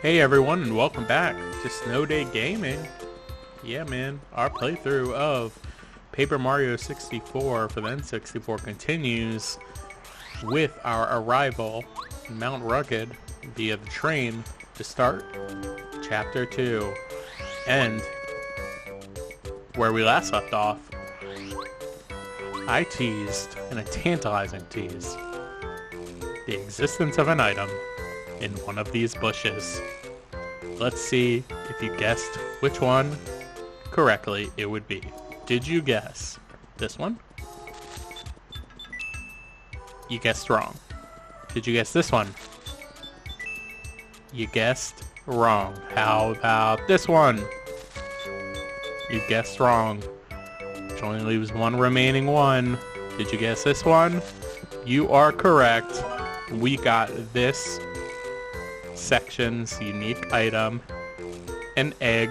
Hey everyone, and welcome back to Snow Day Gaming. Yeah man, our playthrough of Paper Mario 64 for the N64 continues with our arrival in Mount Rugged via the train to start Chapter 2. And where we last left off, I teased, and a tantalizing tease, the existence of an item in one of these bushes. Let's see if you guessed which one correctly it would be. Did you guess this one? You guessed wrong. Did you guess this one? You guessed wrong. How about this one? You guessed wrong. Which only leaves one remaining one. Did you guess this one? You are correct. We got this section's unique item, an egg.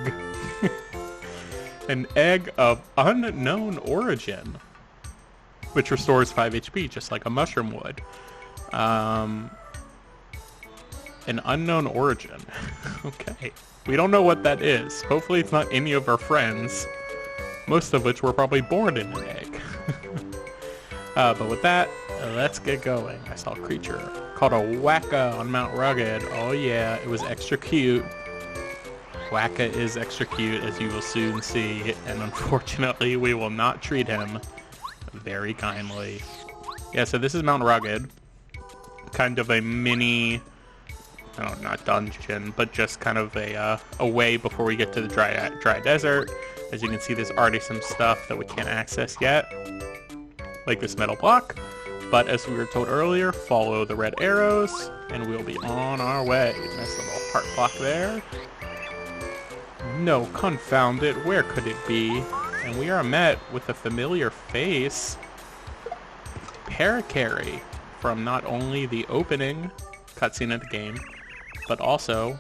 An egg of unknown origin, which restores 5 HP just like a mushroom would. An unknown origin. Okay, we don't know what that is. Hopefully it's not any of our friends, most of which were probably born in an egg. But with that, let's get going. I saw a creature called a Wacka on Mount Rugged. Oh yeah, it was extra cute. Wacka is extra cute, as you will soon see, and unfortunately we will not treat him very kindly. Yeah, so this is Mount Rugged. Kind of a mini, no, not dungeon, but just kind of a way before we get to the dry desert. As you can see, there's already some stuff that we can't access yet, like this metal block. But as we were told earlier, follow the red arrows, and we'll be on our way. Nice little heart block there. No, confound it, where could it be? And we are met with a familiar face. Parakarry, from not only the opening cutscene of the game, but also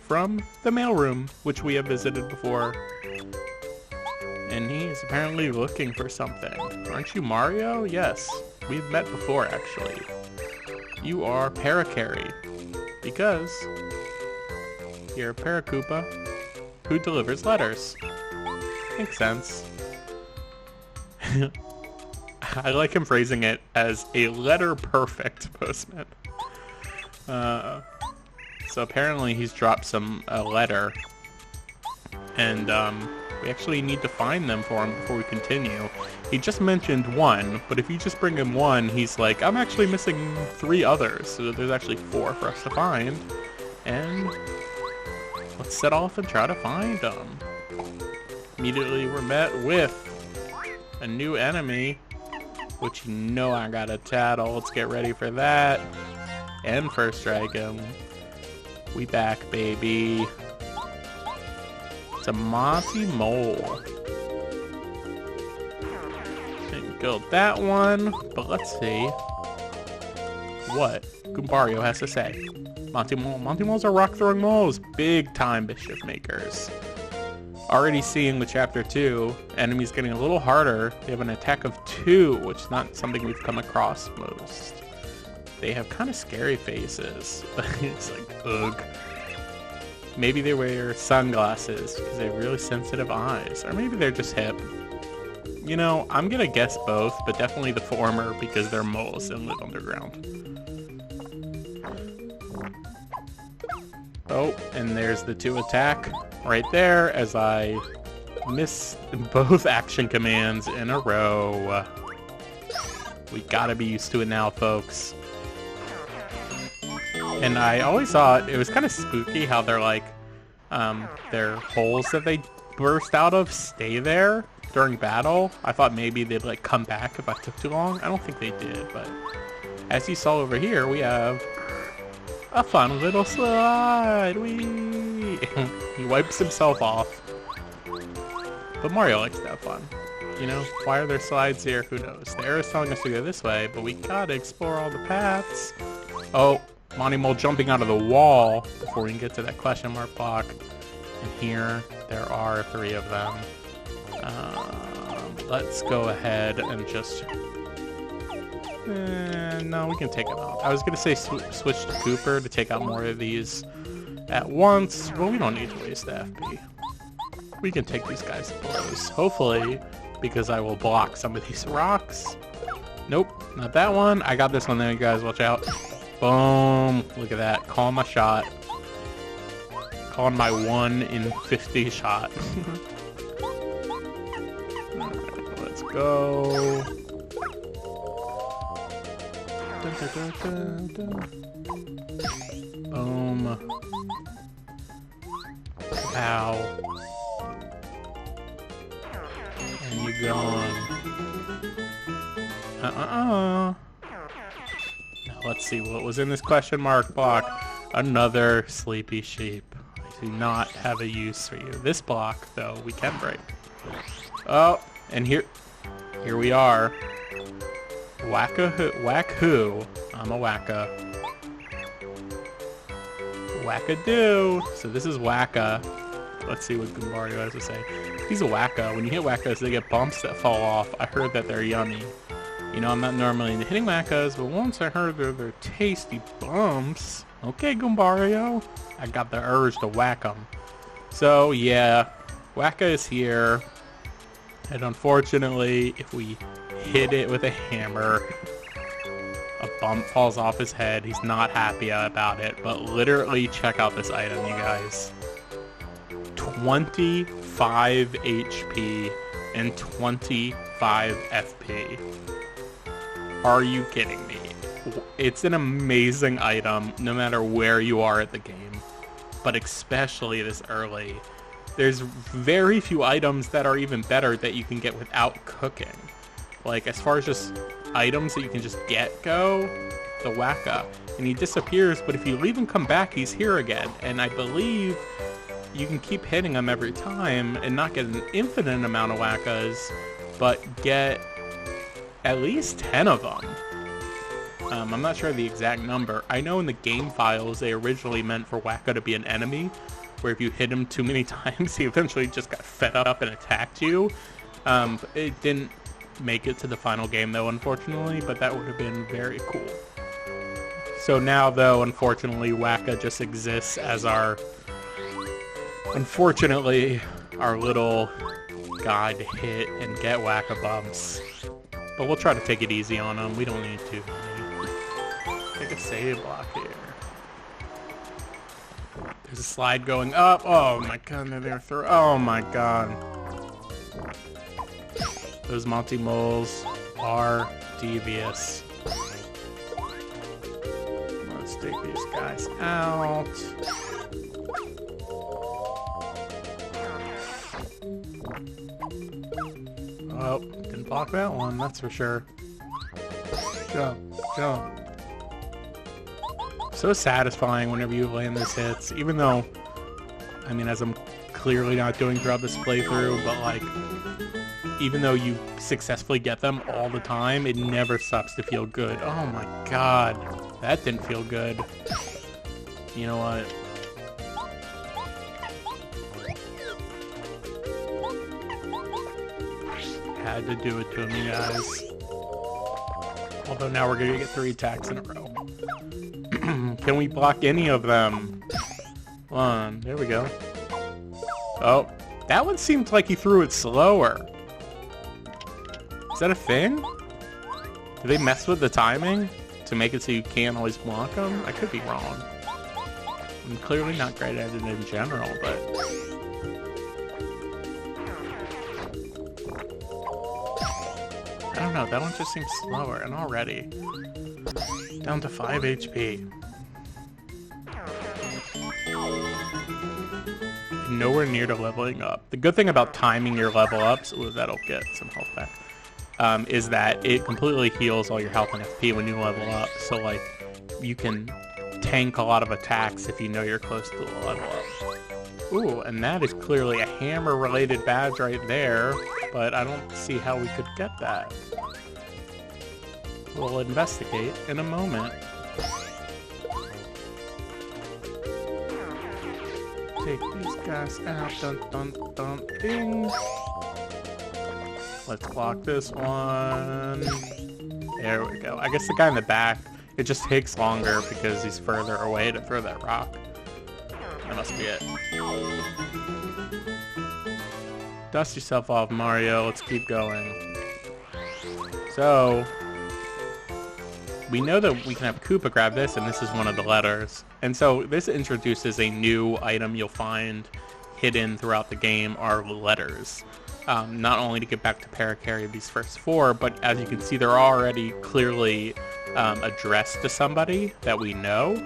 from the mailroom, which we have visited before. And he's apparently looking for something. Aren't you Mario? Yes, we've met before actually. You are Parakarry, because you're a Parakoopa who delivers letters. Makes sense. I like him phrasing it as a letter-perfect postman. So apparently he's dropped a letter, and we actually need to find them for him before we continue. He just mentioned one, but if you just bring him one, he's like, I'm actually missing 3 others, so there's actually 4 for us to find. And let's set off and try to find them. Immediately we're met with a new enemy, which you know I gotta tattle. Let's get ready for that. And first strike him. We back, baby. It's a Monty Mole. Didn't kill that one, but let's see what Goombario has to say. Monty Mole. Monty Moles are rock-throwing moles. Big-time mischief makers. Already seeing with Chapter 2, enemies getting a little harder. They have an attack of 2, which is not something we've come across most. They have kind of scary faces. It's like, ugh. Maybe they wear sunglasses because they have really sensitive eyes. Or maybe they're just hip. You know, I'm gonna guess both, but definitely the former because they're moles and live underground. Oh, and there's the 2 attack right there as I miss both action commands in a row. We gotta be used to it now, folks. And I always thought it was kind of spooky how they're like, their holes that they burst out of stay there during battle. I thought maybe they'd like come back if I took too long. I don't think they did, but as you saw over here, we have a fun little slide. Whee! He wipes himself off. But Mario likes to have fun. You know, why are there slides here? Who knows? The arrow's telling us to go this way, but we gotta explore all the paths. Oh, Monty Mole jumping out of the wall before we can get to that question mark block. And here, there are 3 of them. Let's go ahead and just No, we can take him out. I was going to say switch to Cooper to take out more of these at once. Well, we don't need to waste the FP. We can take these guys blows. Hopefully, because I will block some of these rocks. Nope, not that one. I got this one there, you guys. Watch out. Boom. Look at that. Calling my shot. Calling my 1 in 50 shot. Alright, let's go. Dun, dun, dun, dun, dun. Boom. Ow. And you gone. Now let's see what was in this question mark block. Another sleepy sheep. I do not have a use for you. This block, though, we can break. Oh, and here we are. Whack who? I'm a whacka. Wackadoo. So this is Whacka. Let's see what Goombario has to say. He's a Whacka. When you hit Whackas, they get bumps that fall off. I heard that they're yummy. You know, I'm not normally into hitting Whackas, but once I heard they're tasty bumps. Okay, Goombario. I got the urge to whack them. So, yeah. Whacka is here. And unfortunately, if we hit it with a hammer, a bump falls off his head. He's not happy about it, but literally check out this item, you guys. 25 HP and 25 FP. Are you kidding me? It's an amazing item no matter where you are at the game, but especially this early. There's very few items that are even better that you can get without cooking. Like, as far as just items that you can just go, the Whacka. And he disappears, but if you leave him come back, he's here again. And I believe you can keep hitting him every time and not get an infinite amount of Whackas, but get at least 10 of them. I'm not sure the exact number. I know in the game files they originally meant for Whacka to be an enemy, where if you hit him too many times, he eventually just got fed up and attacked you. It didn't make it to the final game though, unfortunately, but that would have been very cool. So now though, unfortunately, Whacka just exists as our, unfortunately, our little guide to hit and get Whacka bumps. But we'll try to take it easy on him. We don't need to. Take a save block here. There's a slide going up. Oh my god, they're through. Oh my god. Those Monty Moles are devious. Let's take these guys out. Oh, didn't block that one, that's for sure. Jump, jump. So satisfying whenever you land those hits, even though, I mean, as I'm clearly not doing throughout this playthrough, but like, even though you successfully get them all the time, it never sucks to feel good. Oh my god, that didn't feel good. You know what? Had to do it to him, you guys. Although now we're gonna get 3 attacks in a row. Can we block any of them? One, there we go. Oh, that one seemed like he threw it slower. Is that a thing? Do they mess with the timing to make it so you can't always block them? I could be wrong. I'm clearly not great at it in general, but... I don't know, that one just seems slower, and already. Down to 5 HP. Nowhere near to leveling up. The good thing about timing your level ups, ooh, that'll get some health back, is that it completely heals all your health and FP when you level up. So, like, you can tank a lot of attacks if you know you're close to the level up. Ooh, and that is clearly a hammer-related badge right there, but I don't see how we could get that. We'll investigate in a moment. Take these guys out. Dun, dun, dun, ding. Let's block this one. There we go. I guess the guy in the back, it just takes longer because he's further away to throw that rock. That must be it. Dust yourself off, Mario. Let's keep going. So, we know that we can have Koopa grab this, and this is one of the letters. And so this introduces a new item you'll find hidden throughout the game are letters. Not only to get back to Parakarry these first 4, but as you can see, they're already clearly addressed to somebody that we know.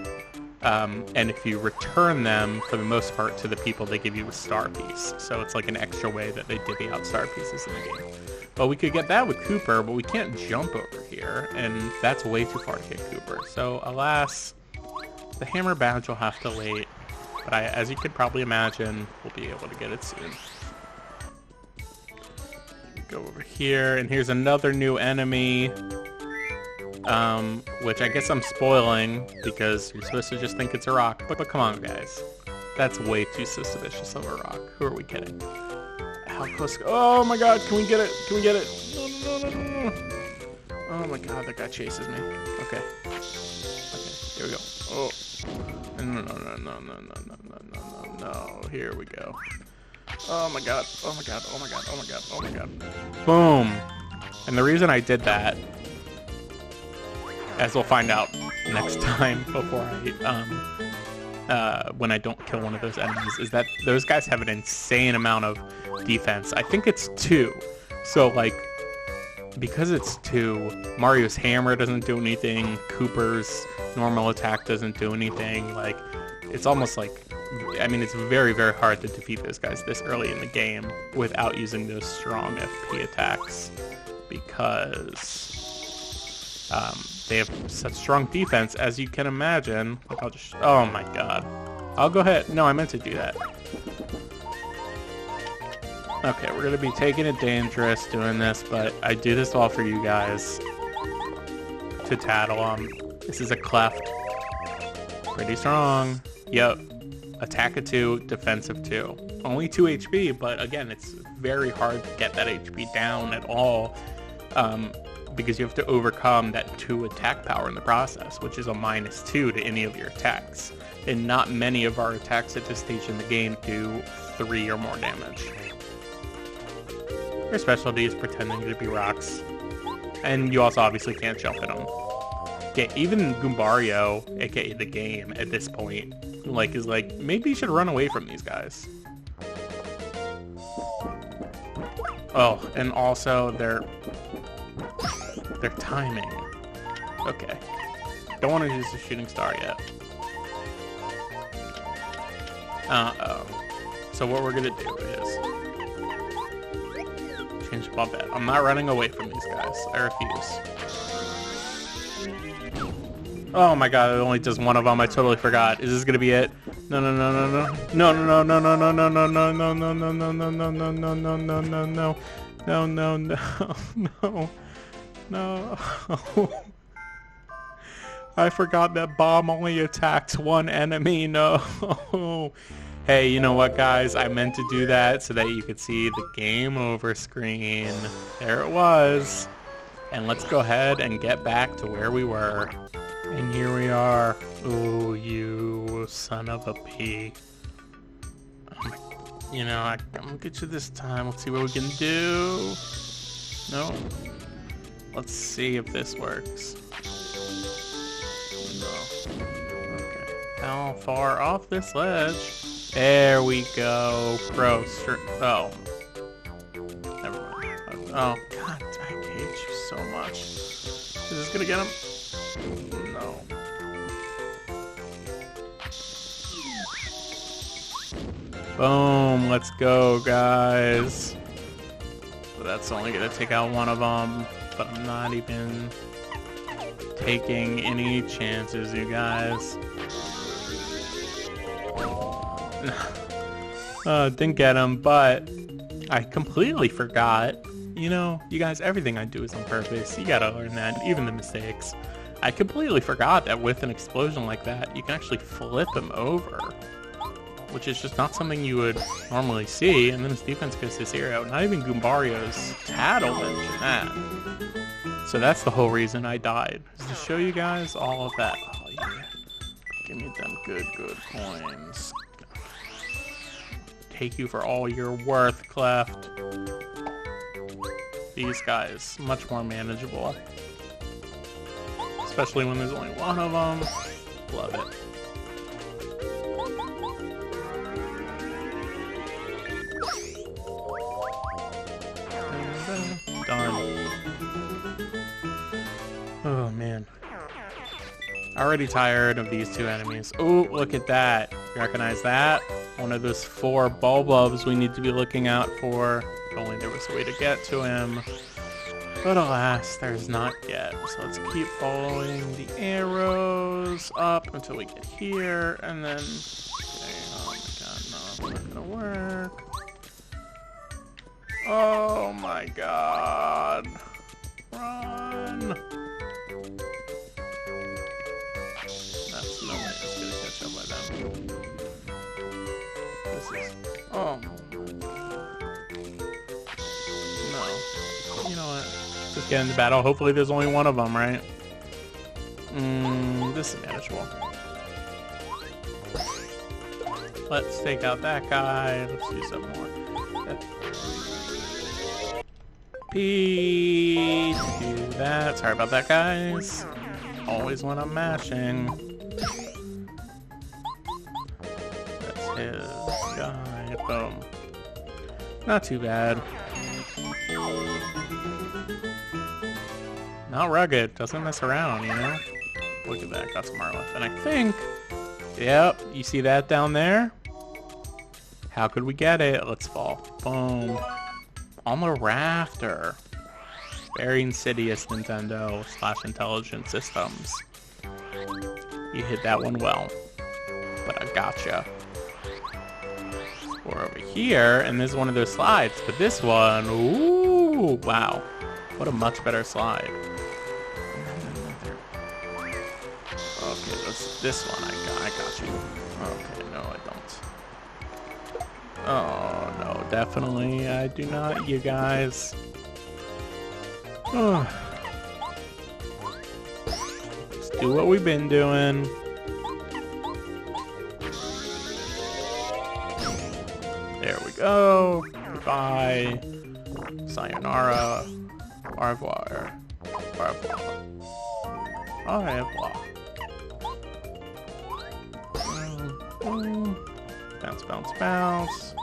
And if you return them, for the most part, to the people, they give you a star piece. So it's like an extra way that they divvy out star pieces in the game. But we could get that with Cooper, but we can't jump over here, and that's way too far to get Cooper. So alas, the hammer badge will have to wait. But as you could probably imagine, we'll be able to get it soon. Go over here, and here's another new enemy. Which I guess I'm spoiling because you're supposed to just think it's a rock. But come on, guys. That's way too suspicious of a rock. Who are we kidding? How close? Oh my god, can we get it? Can we get it? No. Oh my god, that guy chases me. Okay. Okay, here we go. Oh. No. Here we go. Oh my god. Oh my god. Oh my god. Oh my god. Oh my god. Boom. And the reason I did that, as we'll find out next time before when I don't kill one of those enemies, is that those guys have an insane amount of defense. I think it's 2. So, like, because it's 2, Mario's hammer doesn't do anything, Cooper's normal attack doesn't do anything. Like, it's almost like, I mean, it's very, very hard to defeat those guys this early in the game without using those strong FP attacks, because they have such strong defense, as you can imagine. Like, I'll just, oh my god. I'll go ahead. No, I meant to do that. Okay, we're going to be taking it dangerous doing this, but I do this all for you guys to tattle on. This is a cleft. Pretty strong. Yep. Attack of 2, defense of 2. Only 2 HP, but again, it's very hard to get that HP down at all. Because you have to overcome that 2 attack power in the process, which is a -2 to any of your attacks. And not many of our attacks at this stage in the game do 3 or more damage. Your specialty is pretending to be rocks. And you also obviously can't jump at them. Yeah, even Goombario, aka the game, at this point, like, is like, maybe you should run away from these guys. Oh, and also their timing. Okay. Don't want to use the shooting star yet. Uh-oh. So what we're gonna do is change my bet. I'm not running away from these guys. I refuse. Oh my god, it only does one of them. I totally forgot. Is this gonna be it? No. I forgot that bomb only attacks one enemy. No. Hey, you know what, guys? I meant to do that so that you could see the game over screen. There it was. And let's go ahead and get back to where we were. And here we are. Ooh, you son of a P. You know, I'm gonna get you this time. Let's see what we can do. No. Let's see if this works. No. Okay. How far off this ledge? There we go. Pro. Oh. Never mind. Oh, god, I hate you so much. Is this gonna get him? No. Boom. Let's go, guys. So that's only gonna take out one of them. But I'm not even taking any chances, you guys. Didn't get him, but I completely forgot. You know, you guys, everything I do is on purpose. You gotta learn that, even the mistakes. I completely forgot that with an explosion like that, you can actually flip him over, which is just not something you would normally see. And then his defense goes to 0. Not even Goombario's tattle mentioned that. So that's the whole reason I died, is to show you guys all of that. Oh yeah, give me them good coins. take you for all you're worth, Cleft. These guys, much more manageable. Especially when there's only one of them. Love it. Done. Oh, man. Already tired of these two enemies. Oh, look at that. You recognize that? One of those 4 Bulbubs we need to be looking out for. If only there was a way to get to him. But alas, there's not yet. So let's keep following the arrows up until we get here. And then... Okay, oh my god, no, it's not gonna work. Oh my god. Run! That's no way it's gonna catch up by them. This is... Oh. No. You know what? Just get into battle. Hopefully there's only one of them, right? This is manageable. Let's take out that guy. Let's do some more. P. Do that. Sorry about that, guys. Always when I'm mashing. That's his guy. Boom. Not too bad. Not rugged. Doesn't mess around, you know? Look at that. Got some Marlith. And I think... Yep. You see that down there? How could we get it? Let's fall. Boom. On the rafter. Very insidious, Nintendo / Intelligent Systems. You hit that one well. But I gotcha. We're over here, and this is one of those slides. But this one, ooh, wow. What a much better slide. Okay, this one I got you. Okay, no, I don't. Oh, no, definitely I do not, you guys. Oh. Let's do what we've been doing. There we go. Goodbye. Sayonara. Au revoir. Au revoir. Au revoir. Bounce, bounce, bounce.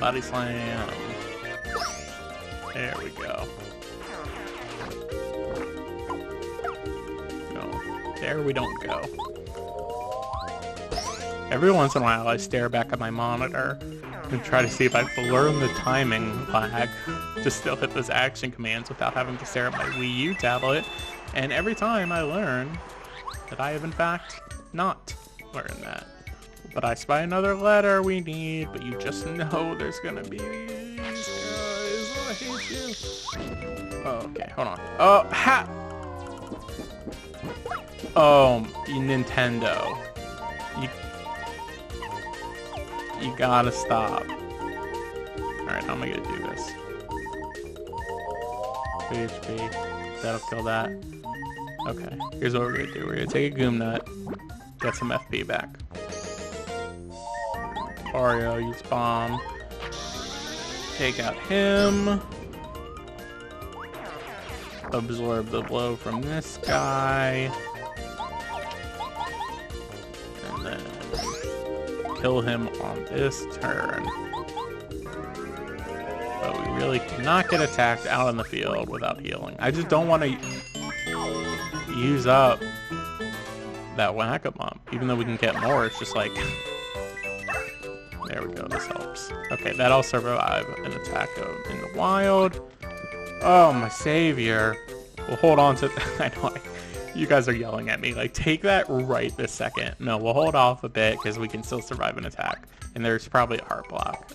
Body slam. There we go. No, there we don't go. Every once in a while I stare back at my monitor and try to see if I can learn the timing lag to still hit those action commands without having to stare at my Wii U tablet. And every time I learn that I have in fact not learned that. But I spy another letter we need, but you just know there's gonna be these guys. Oh, I hate you. Oh, okay, hold on. Oh, ha! Oh, Nintendo. You gotta stop. Alright, how am I gonna do this? PHP. That'll kill that. Okay, here's what we're gonna do. We're gonna take a Goom Nut, get some FP back. Wario, use bomb. Take out him. Absorb the blow from this guy. And then kill him on this turn. But we really cannot get attacked out in the field without healing. I just don't want to use up that Whack-A-Mop. Even though we can get more, it's just like... There we go, this helps. Okay, that'll survive an attack in the wild. Oh, my savior. We'll hold on to... I know, you guys are yelling at me. Like, take that right this second. No, we'll hold off a bit because we can still survive an attack. And there's probably a heart block.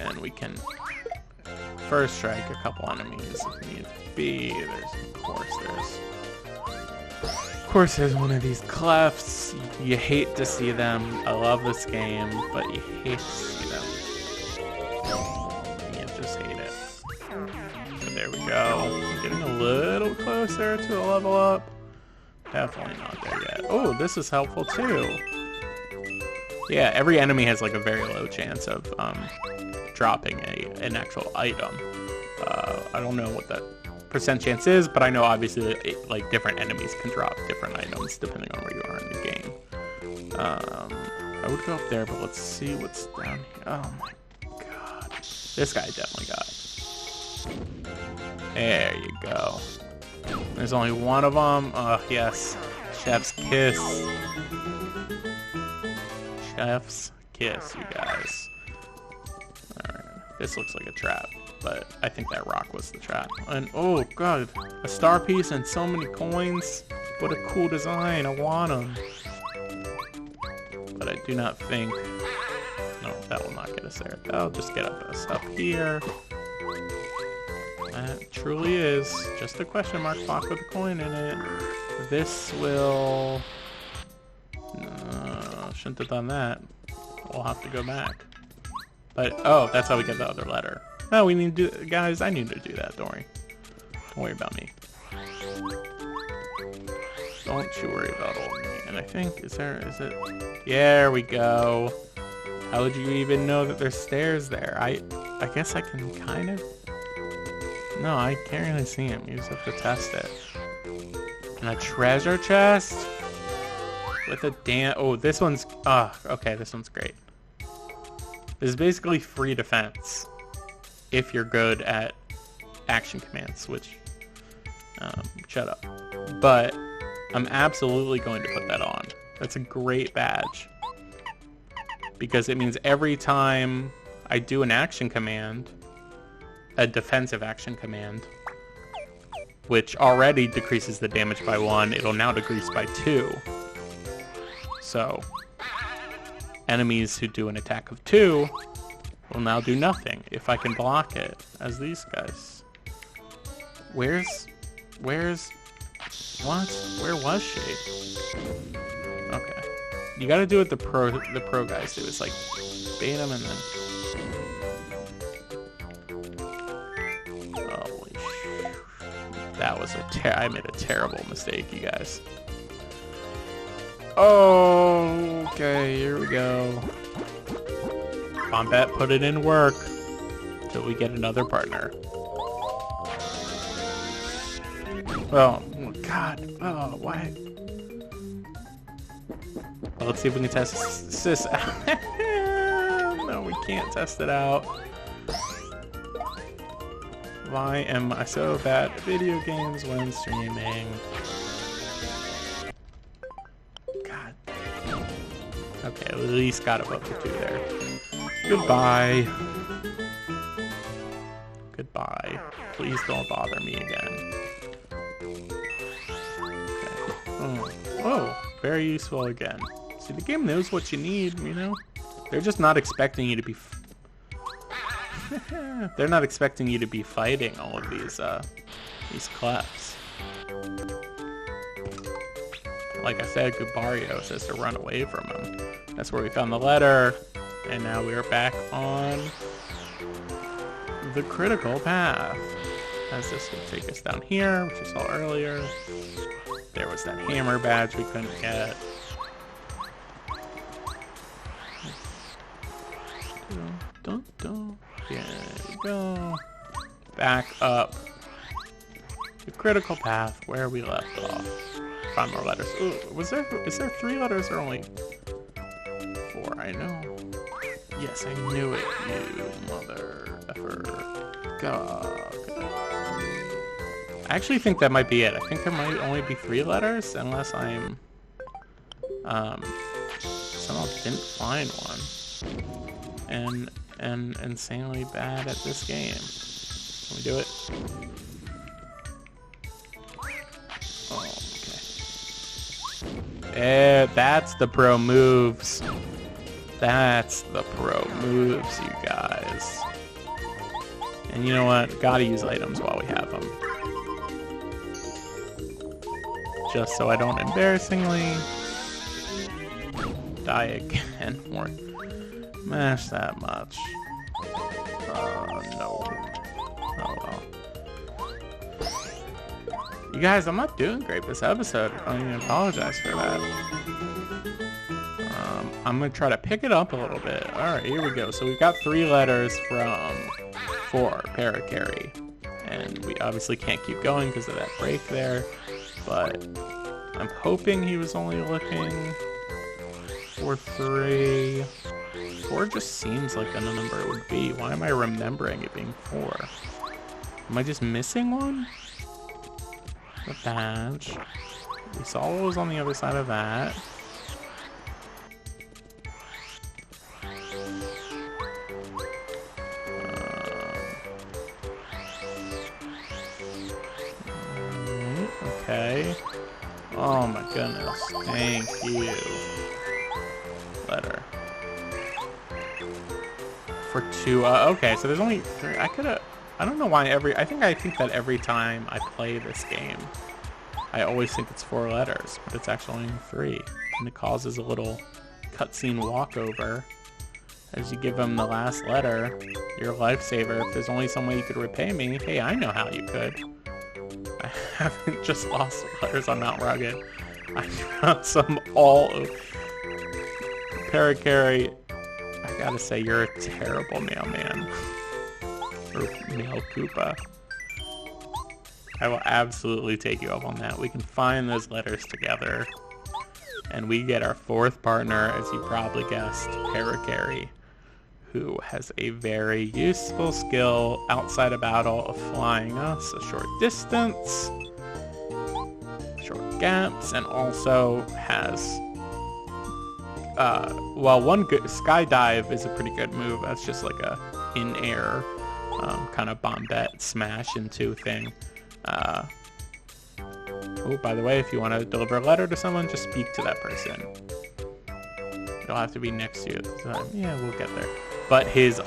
And we can first strike a couple enemies if need be. Of course there's one of these clefts. You hate to see them. I love this game, but you hate to see them. You just hate it. So there we go. Getting a little closer to a level up. Definitely not there yet. Oh, this is helpful too. Yeah, every enemy has like a very low chance of dropping an actual item. I don't know what that percent chance is, but I know obviously like different enemies can drop different items depending on where you are in the game. I would go up there, but let's see what's down here. Oh my god. This guy definitely got it. There you go. There's only one of them. Oh, yes. Chef's kiss. Chef's kiss, you guys. Alright. This looks like a trap, but I think that rock was the trap. And, oh god. A star piece and so many coins. What a cool design. I want them. But I do not think... No, that will not get us there. That'll just get us up here. That truly is just a question mark block with a coin in it. This will... No, shouldn't have done that. We'll have to go back. But, oh, that's how we get the other letter. No, we need to do... Guys, I need to do that, don't worry. Don't worry about me. Don't you worry about old me. And I think, is it... There we go. How would you even know that there's stairs there? I guess I can kind of... No, I can't really see him. You just have to test it. And a treasure chest? With a damn... Oh, this one's... okay, this one's great. This is basically free defense. If you're good at action commands, which... shut up. But I'm absolutely going to put that on. That's a great badge. Because it means every time I do an action command... a defensive action command, which already decreases the damage by 1, it'll now decrease by 2. So, enemies who do an attack of 2 will now do nothing if I can block it, as these guys. Where's... What? Where was she? Okay. You gotta do what the pro guys do. It's like, bait them and then... That was I made a terrible mistake, you guys. Oh, okay, here we go. Combat put it in work till we get another partner. Oh, God. Oh, why? Well, let's see if we can test this out. No, we can't test it out. Why am I so bad at video games when streaming? God. Okay, at least got above the 2 there. Goodbye. Goodbye. Please don't bother me again. Okay. Oh, very useful again. See, the game knows what you need, you know? They're just not expecting you to be... They're not expecting you to be fighting all of these clefts. Like I said, Gubario says to run away from him. That's where we found the letter, and now we are back on the critical path. As this will take us down here, which we saw earlier. There was that hammer badge we couldn't get. Dun, dun. There we go. Back up. The critical path where we left off. 5 more letters. Ooh, is there 3 letters or only 4? I know. Yes, I knew it, you mother effer. God. I actually think that might be it. I think there might only be 3 letters unless I'm somehow didn't find one. And insanely bad at this game. Can we do it? Oh, okay. That's the pro moves. That's the pro moves, you guys. And you know what? Gotta use items while we have them. Just so I don't embarrassingly die again. More. Mash that much. No. Oh well. You guys, I'm not doing great this episode. I don't even apologize for that. I'm gonna try to pick it up a little bit. Alright, here we go. So we've got 3 letters for Parakarry. And we obviously can't keep going because of that break there. But I'm hoping he was only looking for 3. 4 just seems like the number it would be. Why am I remembering it being 4? Am I just missing one? The badge. We saw what was on the other side of that. Okay. Oh my goodness. Thank you. Letter. For 2, okay, so there's only 3. I don't know why I think that every time I play this game, I always think it's 4 letters, but it's actually only 3. And it causes a little cutscene walkover. As you give him the last letter, your lifesaver, if there's only some way you could repay me, hey, I know how you could. I haven't just lost letters on Mount Rugged. I found some all over. Parakarry, I gotta say, you're a terrible mailman. Or mail Koopa. I will absolutely take you up on that. We can find those letters together. And we get our 4th partner, as you probably guessed, Parakarry, who has a very useful skill outside of battle of flying us a short distance, short gaps, and also has, well, one good skydive is a pretty good move. That's just like a in-air kind of bombette smash into thing. Oh, by the way, if you want to deliver a letter to someone, just speak to that person. It'll have to be next to you at the time. Yeah, we'll get there. But his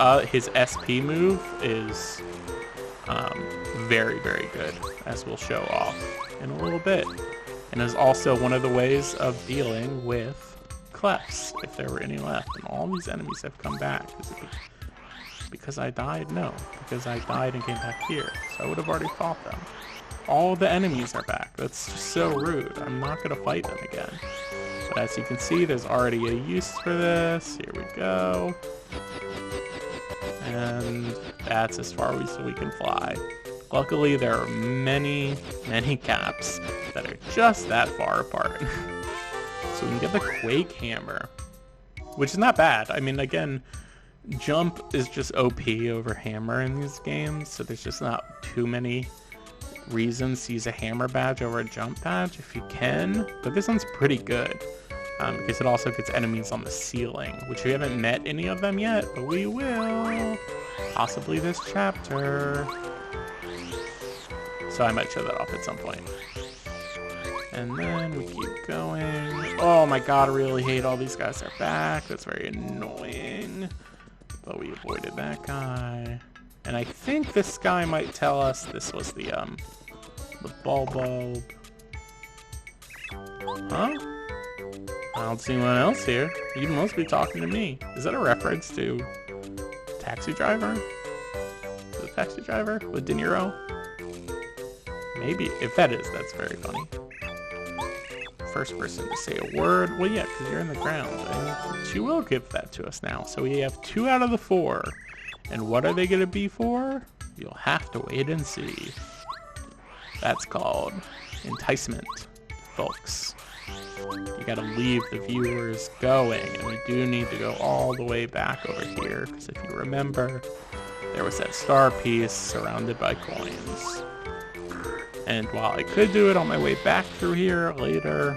SP move is very, very good, as we'll show off in a little bit. And is also one of the ways of dealing with clefs, if there were any left. And all these enemies have come back. Is it because I died? No, because I died and came back here. So I would have already fought them. All the enemies are back. That's just so rude. I'm not going to fight them again. But as you can see, there's already a use for this. Here we go. And that's as far as we can fly. Luckily, there are many, many caps that are just that far apart. So we can get the Quake Hammer, which is not bad. I mean, again, jump is just OP over hammer in these games, so there's just not too many reasons to use a hammer badge over a jump badge if you can. But this one's pretty good. Because it also gets enemies on the ceiling, which we haven't met any of them yet, but we will. Possibly this chapter. So I might show that off at some point. And then we keep going. Oh my god, I really hate all these guys are back. That's very annoying. But we avoided that guy. And I think this guy might tell us this was the bulb. Huh? I don't see anyone else here. You must be talking to me. Is that a reference to Taxi Driver? The Taxi Driver with De Niro? Maybe. If that is, that's very funny. First person to say a word. Well, yeah, because you're in the ground. And she will give that to us now. So we have 2 out of the 4. And what are they going to be for? You'll have to wait and see. That's called enticement, folks. You gotta leave the viewers going, and we do need to go all the way back over here, because if you remember, there was that star piece surrounded by coins. And while I could do it on my way back through here later,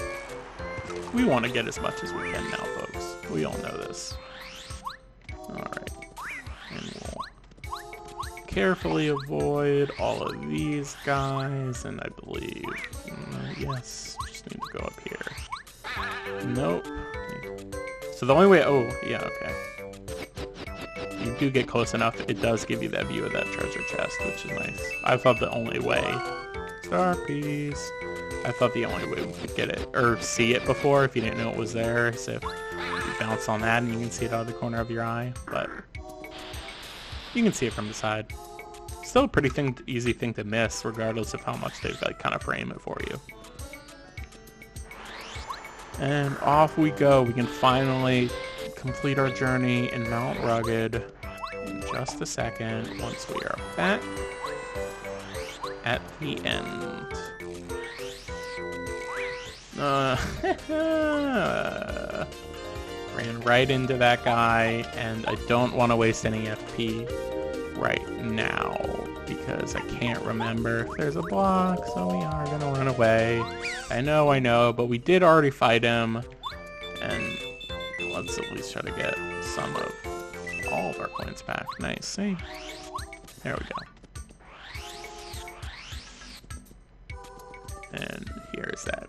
we want to get as much as we can now, folks. We all know this. Alright. And we'll carefully avoid all of these guys, and I believe, yes, just need to go up here. Nope. So the only way, oh, yeah, okay. You do get close enough, it does give you that view of that treasure chest, which is nice. I thought the only way, star piece, I thought the only way we could get it, or see it before, if you didn't know it was there, is if you bounce on that and you can see it out of the corner of your eye, but you can see it from the side. Still a pretty easy thing to miss, regardless of how much they like kind of frame it for you. And off we go. We can finally complete our journey in Mount Rugged in just a second once we are back at the end. Ran right into that guy, and I don't want to waste any FP right now because I can't remember if there's a block, so we are gonna run away. I know, but we did already fight him, and let's at least try to get some of all of our coins back. Nice, see? There we go. And here's that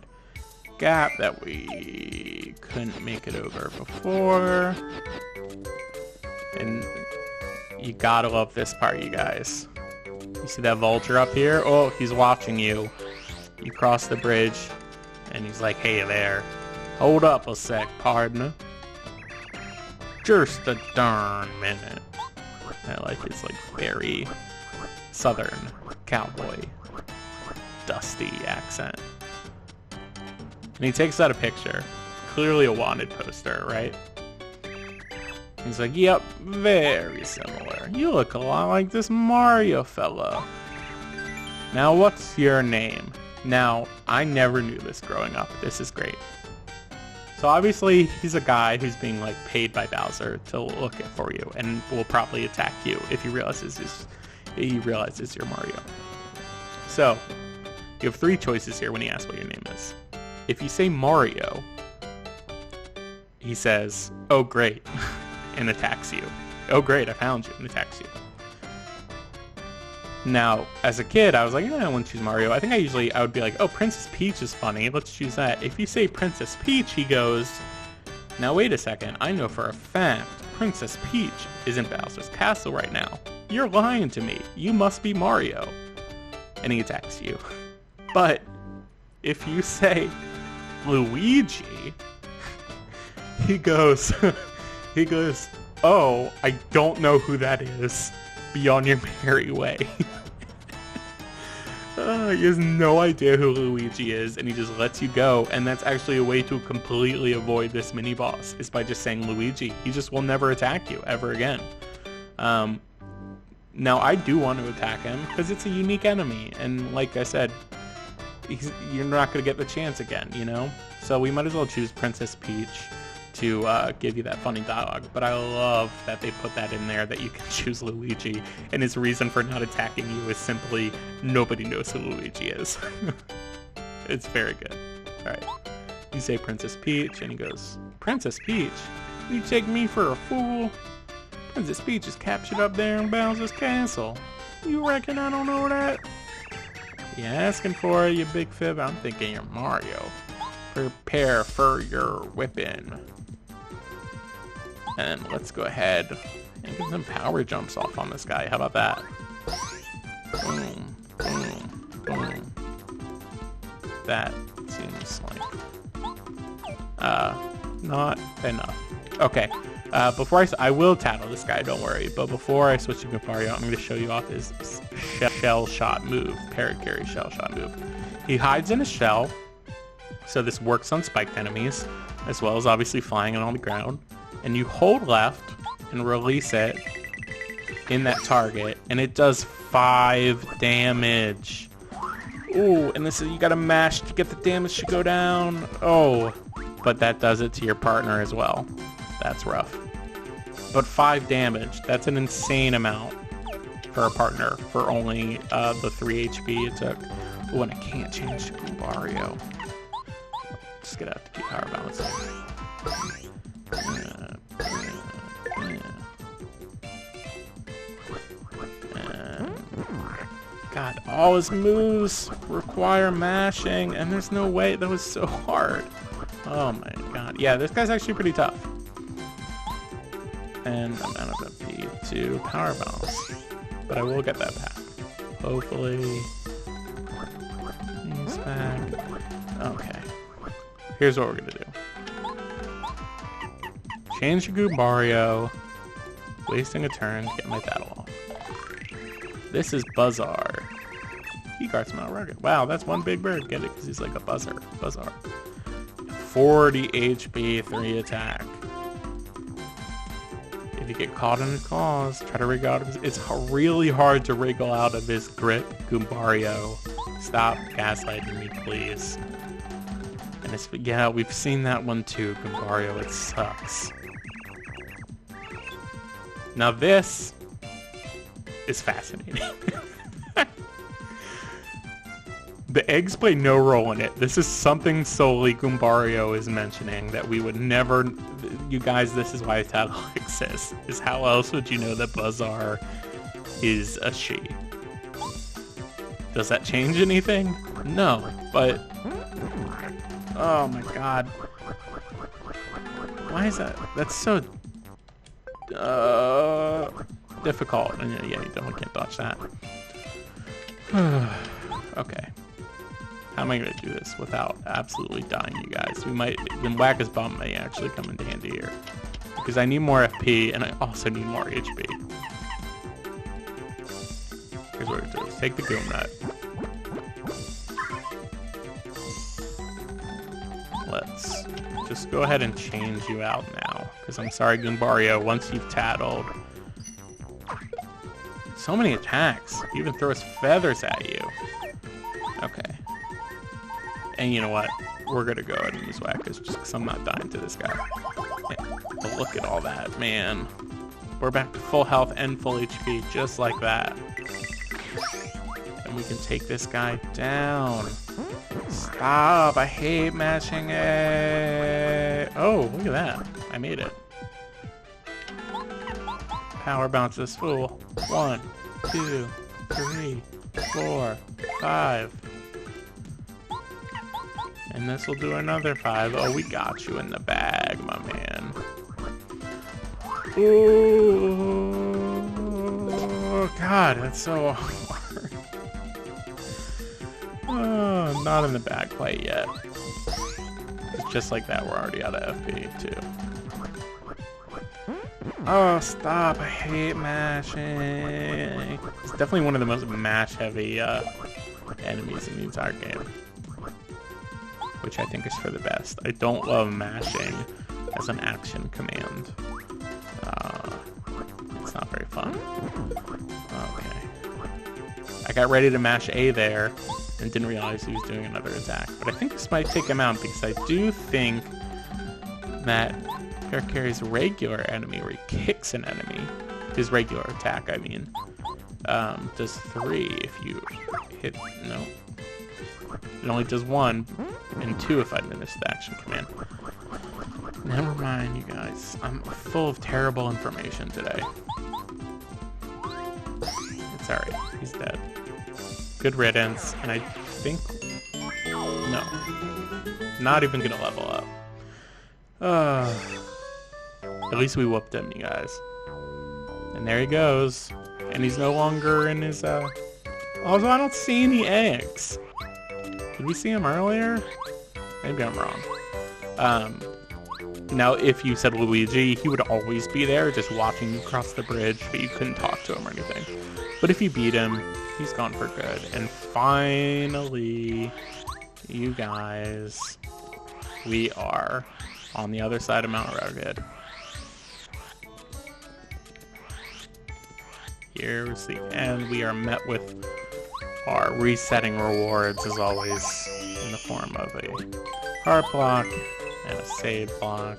gap that we couldn't make it over before. And you gotta love this part, you guys. You see that vulture up here? Oh, he's watching you. You cross the bridge, and he's like, hey there. Hold up a sec, partner. Just a darn minute. I like his like very southern cowboy dusty accent. And he takes out a picture. Clearly a wanted poster, right? He's like, yep, very similar. You look a lot like this Mario fella. Now what's your name? Now, I never knew this growing up. This is great. So obviously, he's a guy who's being like paid by Bowser to look for you and will probably attack you if he realizes you're Mario. So, you have 3 choices here when he asks what your name is. If you say Mario, he says, oh great, and attacks you. Oh great, I found you, and attacks you. Now, as a kid, I was like, I wouldn't choose Mario. I think I would be like, oh, Princess Peach is funny, let's choose that. If you say Princess Peach, he goes, now wait a second, I know for a fact Princess Peach is in Bowser's castle right now. You're lying to me, you must be Mario. And he attacks you. But if you say Luigi, he goes, oh, I don't know who that is. Be on your merry way. He has no idea who Luigi is, and he just lets you go. And that's actually a way to completely avoid this mini boss, is by just saying Luigi. He just will never attack you ever again. Now I do want to attack him because it's a unique enemy, and like I said, you're not going to get the chance again, you know? So we might as well choose Princess Peach to give you that funny dialogue. But I love that they put that in there, that you can choose Luigi, and his reason for not attacking you is simply nobody knows who Luigi is. It's very good. Alright. You say Princess Peach, and he goes, Princess Peach? You take me for a fool? Princess Peach is captured up there in Bowser's castle. You reckon I don't know that? You asking for it, you big fib? I'm thinking you're Mario. Prepare for your whipping. And let's go ahead and get some power jumps off on this guy. How about that? Boom, boom, boom. That seems like not enough. Okay. Before I will tattle this guy, don't worry. But before I switch to Mario, I'm going to show you off his shell shot move, Parakarry shell shot move. He hides in a shell, so this works on spiked enemies, as well as obviously flying on the ground. And you hold left and release it in that target, and it does 5 damage. Ooh, and this is, you gotta mash to get the damage to go down. Oh, but that does it to your partner as well. That's rough. But 5 damage, that's an insane amount for a partner for only the 3 HP it took. Ooh, and I can't change to Goombario. Just gonna have to keep power balancing. God, all his moves require mashing, and there's no way. That was so hard. Oh my god. Yeah, this guy's actually pretty tough. And I'm out of FP to power balance. But I will get that back. Hopefully. He's back. Okay. Here's what we're gonna do. Change to Goombario. Wasting a turn to get my battle off. This is Buzzar. He guards Mount Rugged. Wow, that's one big bird. Get it? Because he's like a Buzzar. 40 HP, 3 attack. If you get caught in his claws, try to wriggle out of his... It's really hard to wriggle out of his grip, Goombario. Stop gaslighting me, please. And it's... Yeah, we've seen that one too, Goombario. It sucks. Now this is fascinating. The eggs play no role in it. This is something solely Goombario is mentioning that we would never... You guys, this is why Tattle exists. Is how else would you know that Buzzar is a she? Does that change anything? No, but... Oh my god. Why is that? That's so... difficult. And yeah, you definitely can't dodge that. Okay. How am I going to do this without absolutely dying, you guys? We might... Then Whack-A's Bump may actually come into handy here. Because I need more FP, and I also need more HP. Here's what it does. Take the Goom Nut. Let's just go ahead and change you out now. Because I'm sorry, Goombario, once you've tattled... So many attacks. He even throws feathers at you. Okay. And you know what? We're gonna go ahead and use Whack-A's just because I'm not dying to this guy. Yeah, but look at all that, man. We're back to full health and full HP, just like that. And we can take this guy down. Stop! I hate mashing it. Oh, look at that. I made it. Power bounce this fool. 1, 2, 3, 4, 5. And this will do another 5. Oh, we got you in the bag, my man. Ooh, God, that's so hard. Oh, not in the bag quite yet. It's just like that, we're already out of FP, too. Oh, stop. I hate mashing. It's definitely one of the most mash-heavy enemies in the entire game. Which I think is for the best. I don't love mashing as an action command. It's not very fun. Okay. I got ready to mash A there and didn't realize he was doing another attack. But I think this might take him out because I do think that Parakarry's regular enemy, where he kicks an enemy, his regular attack, I mean, does 3 if you hit... No. It only does 1 and 2 if I administer the action command. Never mind, you guys. I'm full of terrible information today. It's alright. He's dead. Good riddance. And I think... No. Not even gonna level up. At least we whooped him, you guys. And there he goes. And he's no longer in his, Although I don't see any eggs. Did we see him earlier? Maybe I'm wrong. Now, if you said Luigi, he would always be there, just watching you cross the bridge, but you couldn't talk to him or anything. But if you beat him, he's gone for good. And finally, you guys, we are on the other side of Mount Rugged. Here's the end. We are met with our resetting rewards, as always, in the form of a heart block and a save block.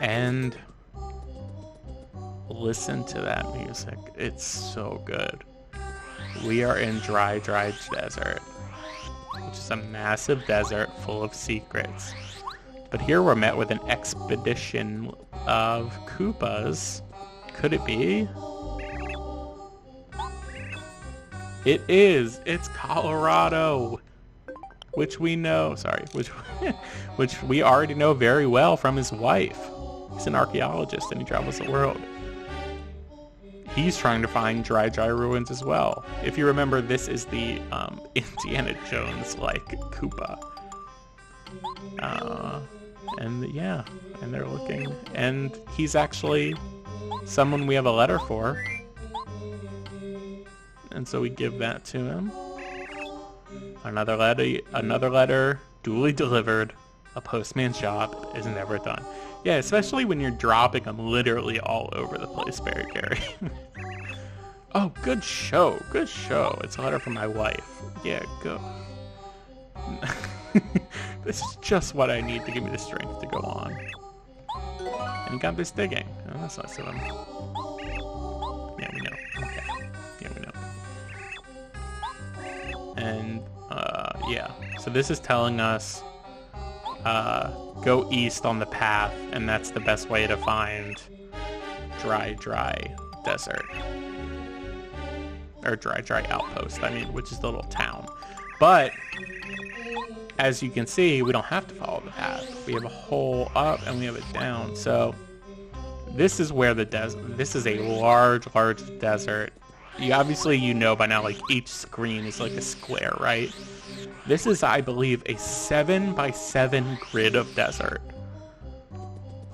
And listen to that music. It's so good. We are in Dry Desert, which is a massive desert full of secrets. But here we're met with an expedition of Koopas. Could it be? It is. It's Colorado, which we know. Sorry, which we already know very well from his wife. He's an archaeologist and he travels the world. He's trying to find dry ruins as well. If you remember, this is the Indiana Jones-like Koopa. And yeah, and they're looking, and he's actually someone we have a letter for. And so we give that to him. Another letter, duly delivered. A postman's job is never done. Yeah, especially when you're dropping them literally all over the place, Berry Gary. Oh, good show. Good show. It's a letter from my wife. Yeah, go. This is just what I need to give me the strength to go on. And he got this digging. Oh, that's nice of him. Yeah, we know. Okay. Yeah, we know. And, yeah. So this is telling us, go east on the path, and that's the best way to find dry desert. Or dry outpost, I mean, which is the little town. But, as you can see, we don't have to follow the path. We have a hole up and we have it down. So, this is where the desert, this is a large desert. You know by now, like, each screen is like a square, right? This is, I believe, a 7x7 grid of desert.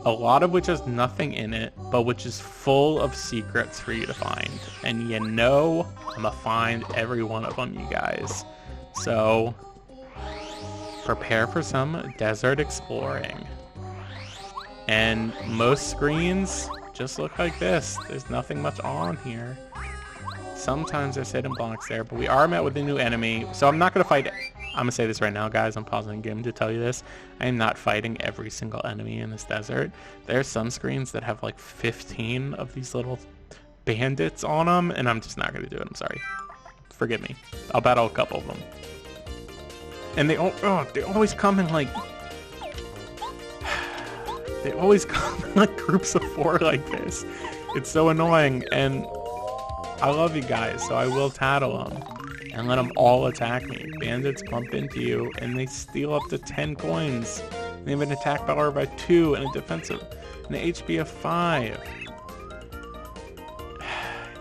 A lot of which has nothing in it, but which is full of secrets for you to find. And you know I'm gonna find every one of them, you guys. So, prepare for some desert exploring. And most screens just look like this. There's nothing much on here. Sometimes there's hidden blocks there, but we are met with a new enemy. So I'm not gonna fight... I'm gonna say this right now, guys. I'm pausing the game to tell you this. I am not fighting every single enemy in this desert. There's some screens that have like 15 of these little bandits on them, and I'm just not gonna do it. I'm sorry. Forgive me. I'll battle a couple of them. And they always come in like... They always come in like groups of 4 like this. It's so annoying, and I love you guys, so I will tattle them. And let them all attack me. Bandits bump into you, and they steal up to 10 coins. They have an attack power by 2 and a defensive, and an HP of 5.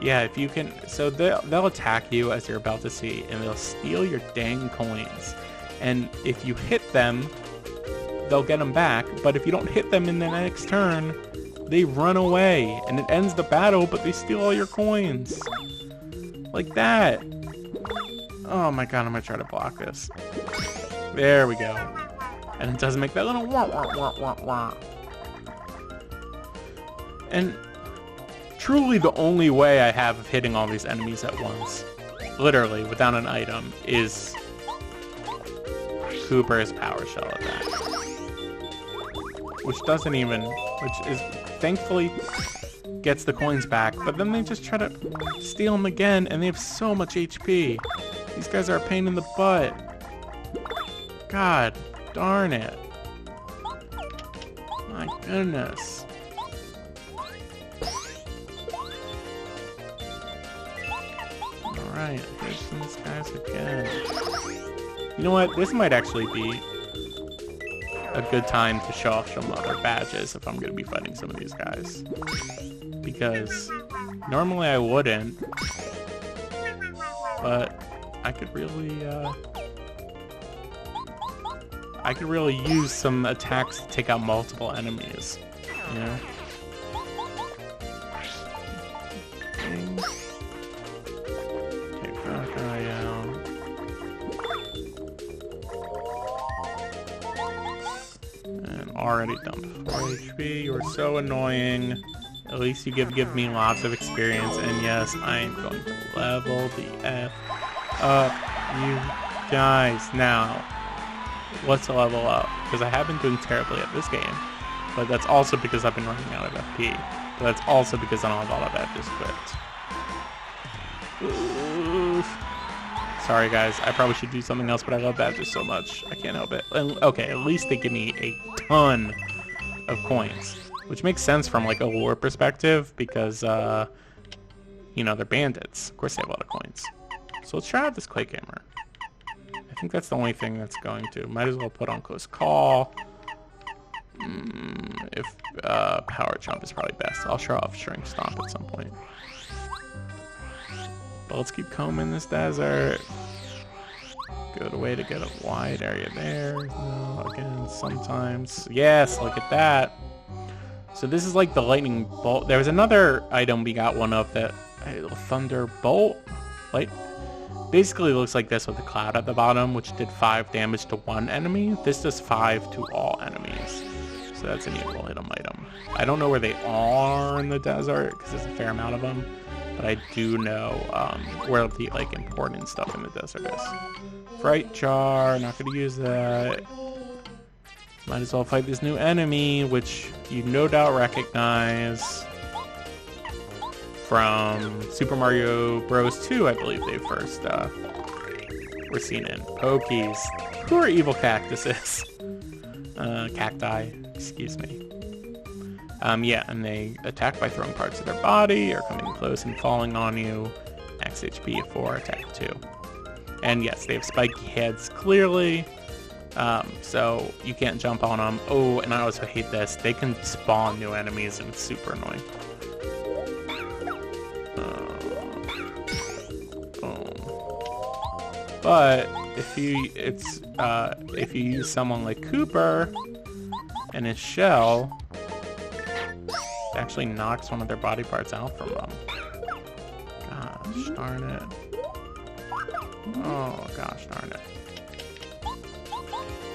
Yeah, if you can... So they'll attack you, as you're about to see, and they'll steal your dang coins. And if you hit them, they'll get them back. But if you don't hit them in the next turn, they run away. And it ends the battle, but they steal all your coins. Like that. Oh my god, I'm gonna try to block this. There we go. And it doesn't make that little wah wah wah wah wah. And truly the only way I have of hitting all these enemies at once, literally without an item, is Kooper's Power Shell attack. Which doesn't even, which is thankfully gets the coins back, but then they just try to steal them again, and they have so much HP. These guys are a pain in the butt. God darn it. My goodness. Alright, here's these guys again. You know what? This might actually be a good time to show off some other badges if I'm going to be fighting some of these guys. Because normally I wouldn't, but I could really use some attacks to take out multiple enemies, you know? Take that guy out. And already dumped 4 HP. You're so annoying. At least you give me lots of experience, and yes, I am going to level the F up, you guys. Now, let's level up, because I have been doing terribly at this game, but that's also because I've been running out of FP, but that's also because I don't have all of that just equipped. Oof. Sorry guys, I probably should do something else, but I love badges so much, I can't help it. And, okay, at least they give me a ton of coins, which makes sense from like a lore perspective, because, you know, they're bandits. Of course they have a lot of coins. So let's try out this Quake Hammer. I think that's the only thing that's going to. Might as well put on Close Call. If Power Jump is probably best. I'll show off Shrink Stomp at some point. But let's keep combing this desert. Good way to get a wide area there. No, again, sometimes. Yes, look at that. So this is like the lightning bolt. There was another item we got one of that Thunderbolt. Like, basically looks like this with a cloud at the bottom, which did 5 damage to one enemy. This does 5 to all enemies. So that's an evil hit 'em item. I don't know where they are in the desert because there's a fair amount of them, but I do know where the like important stuff in the desert is. Fright jar, not gonna use that. Might as well fight this new enemy, which you no doubt recognize from Super Mario Bros. 2, I believe they first were seen in. Pokies. Who are evil cactuses? Cacti, excuse me. Yeah, and they attack by throwing parts of their body or coming close and falling on you. Max HP for attack 2. And yes, they have spiky heads, clearly. So you can't jump on them. Oh, and I also hate this. They can spawn new enemies and it's super annoying. But if you use someone like Cooper and his shell, it actually knocks one of their body parts out from them. Gosh darn it. Oh gosh darn it.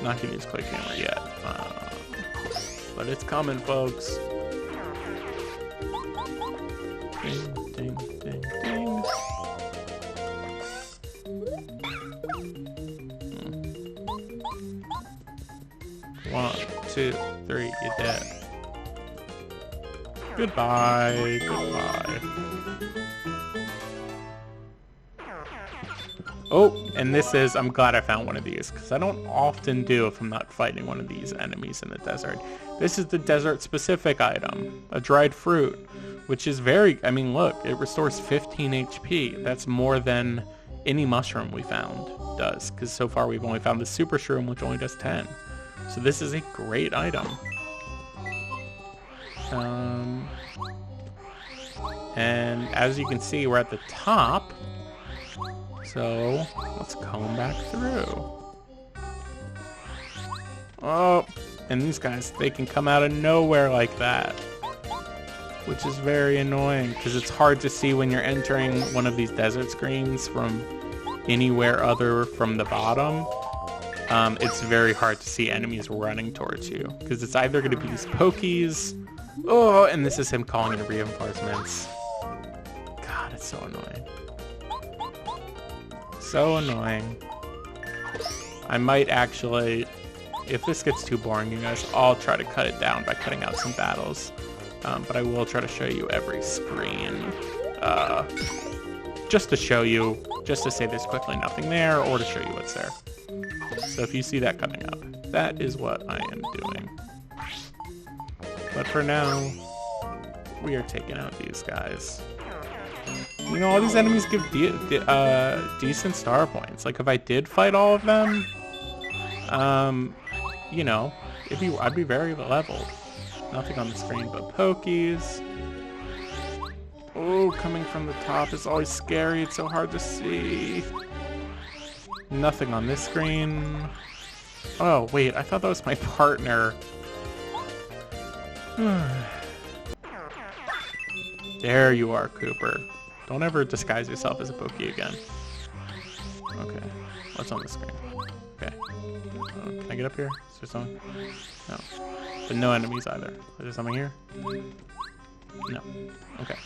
Not gonna use Quick Hammer yet. But it's coming, folks. Ding, ding, ding, ding. 1, 2, 3, you're dead. Goodbye, goodbye. Oh, and this is, I'm glad I found one of these, because I don't often do if I'm not fighting one of these enemies in the desert. This is the desert-specific item, a dried fruit, which is very, I mean, look, it restores 15 HP. That's more than any mushroom we found does, because so far we've only found the super shroom, which only does 10. So this is a great item. And as you can see, we're at the top. So let's comb back through. Oh, and these guys, they can come out of nowhere like that, which is very annoying because it's hard to see when you're entering one of these desert screens from anywhere other from the bottom. It's very hard to see enemies running towards you because it's either going to be these pokies. Oh, and this is him calling in reinforcements. God, it's so annoying. So annoying. I might actually, if this gets too boring, you guys, I'll try to cut it down by cutting out some battles. But I will try to show you every screen. Just to show you, just to say there's quickly nothing there, or to show you what's there. So if you see that coming up, that is what I am doing. But for now, we are taking out these guys. You know, all these enemies give decent star points. Like, if I did fight all of them, you know, I'd be very leveled. Nothing on the screen but pokies. Oh, coming from the top is always scary. It's so hard to see. Nothing on this screen. Oh, wait, I thought that was my partner. There you are, Cooper. Don't ever disguise yourself as a Poké again. Okay, what's on the screen? Okay. Can I get up here? Is there something? No. But no enemies either. Is there something here? No. Okay.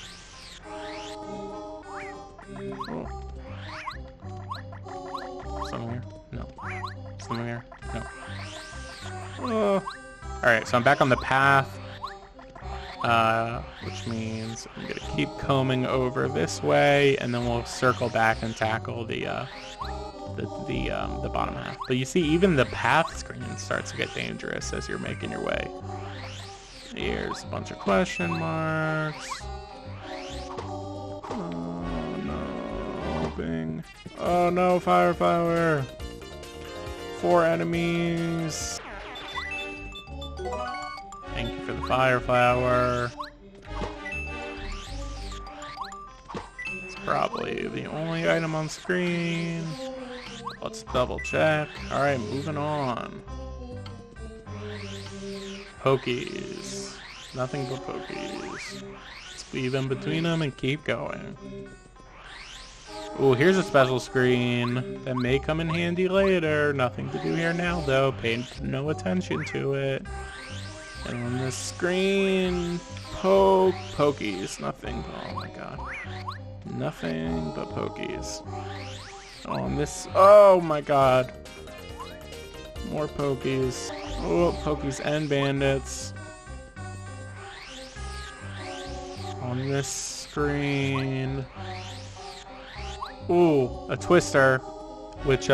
Oh. Something here? No. Something here? No. Oh. Alright, so I'm back on the path. Which means I'm gonna keep combing over this way, and then we'll circle back and tackle the bottom half. But you see, even the path screen starts to get dangerous as you're making your way. Here's a bunch of question marks. Oh no, Bing. Oh no, fire. 4 enemies. Thank you for the fire flower. It's probably the only item on screen. Let's double check. Alright, moving on. Pokies. Nothing but pokies. Let's weave in between them and keep going. Ooh, here's a special screen that may come in handy later. Nothing to do here now, though. Pay no attention to it. And on this screen, pokies. Nothing. Oh my god. Nothing but pokies. On this, oh my god. More pokies. Oh, pokies and bandits. On this screen. Ooh, a twister, which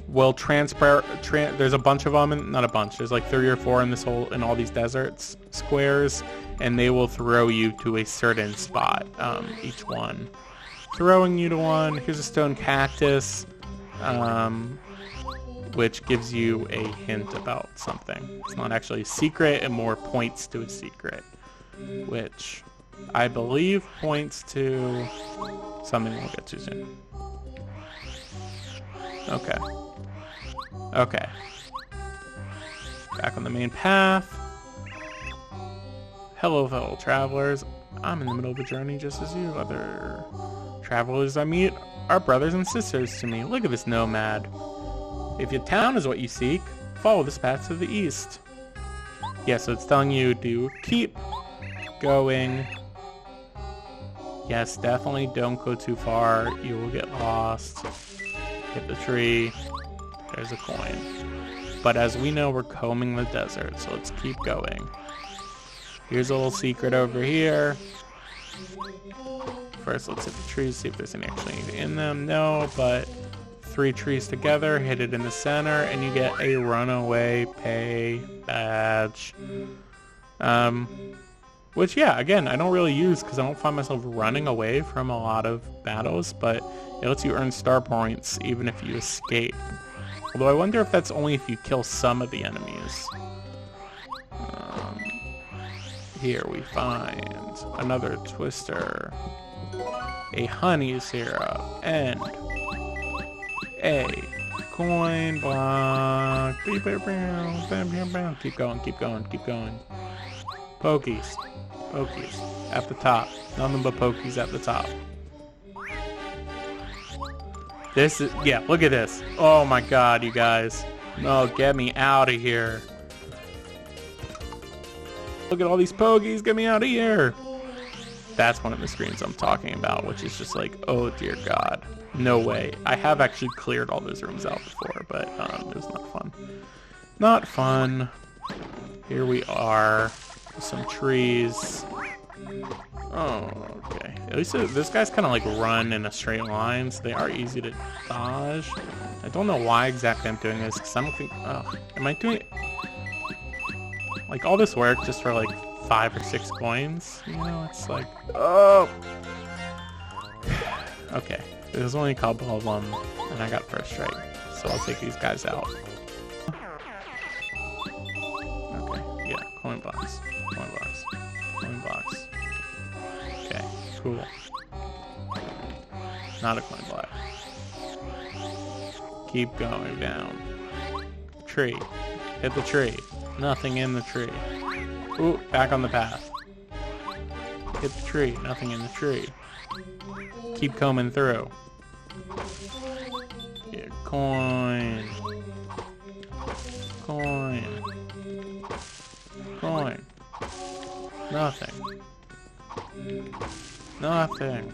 will transfer. There's a bunch of them, and not a bunch. There's like 3 or 4 in all these deserts squares, and they will throw you to a certain spot. Each one, throwing you to one. Here's a stone cactus, which gives you a hint about something. It's not actually a secret; it more points to a secret, which I believe points to something we'll get to soon. Okay. Okay. Back on the main path. Hello, fellow travelers. I'm in the middle of a journey just as you. Other travelers I meet are brothers and sisters to me. Look at this nomad. If your town is what you seek, follow this path to the east. Yeah, so it's telling you to keep going. Yes, definitely don't go too far. You will get lost. Hit the tree. There's a coin. But as we know, we're combing the desert, so let's keep going. Here's a little secret over here. First, let's hit the trees, see if there's any actually in them. No, but 3 trees together, hit it in the center, and you get a runaway pay badge. Which, yeah, again, I don't really use because I don't find myself running away from a lot of battles, but it lets you earn star points even if you escape. Although I wonder if that's only if you kill some of the enemies. Here we find another twister, a honey syrup, and a coin block. Keep going, keep going, keep going. Pokies. Pokies. At the top. Nothing but pokies at the top. This is, yeah, look at this. Oh my god, you guys. No, get me out of here. Look at all these pokies, get me out of here. That's one of the screens I'm talking about, which is just like, oh dear god. No way. I have actually cleared all those rooms out before, but it was not fun. Not fun. Here we are. Some trees. Oh, okay. At least this guy's kind of like run in a straight line, so they are easy to dodge. I don't know why exactly I'm doing this, because I don't think... Oh, am I doing... Like, all this work just for like 5 or 6 coins? You know, it's like... Oh! Okay. There's only a couple of them, and I got first strike, so I'll take these guys out. Okay, yeah, coin blocks. Coin blocks. Coin blocks. Okay, cool. Not a coin block. Keep going down. Tree. Hit the tree. Nothing in the tree. Ooh, back on the path. Hit the tree. Nothing in the tree. Keep combing through. Yeah, coin. Coin. Coin. Nothing. Nothing.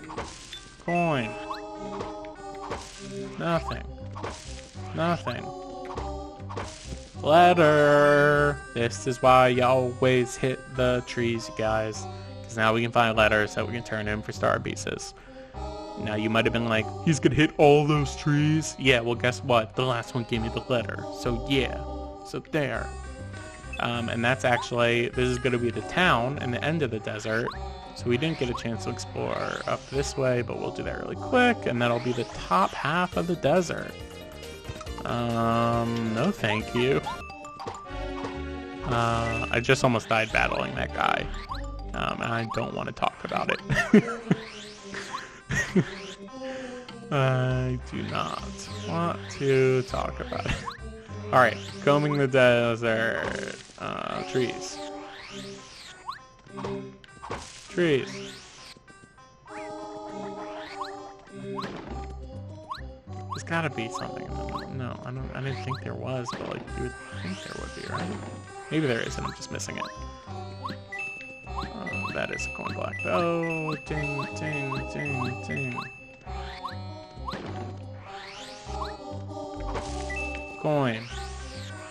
Coin. Nothing. Nothing. Letter. This is why you always hit the trees, you guys. Because now we can find letters that we can turn in for star pieces. Now you might have been like, he's gonna hit all those trees. Yeah, well guess what? The last one gave me the letter. So yeah. So there. And that's actually, this is gonna be the town and the end of the desert. So we didn't get a chance to explore up this way, but we'll do that really quick, and that'll be the top half of the desert. No thank you. I just almost died battling that guy. And I don't want to talk about it. I do not want to talk about it. Alright, combing the desert. Trees. Trees. There's gotta be something in the middle. No, I didn't think there was, but like you would think there would be, right? Maybe there isn't, I'm just missing it. That is a coin block. Oh, ding, ding, ding, ding. Coin.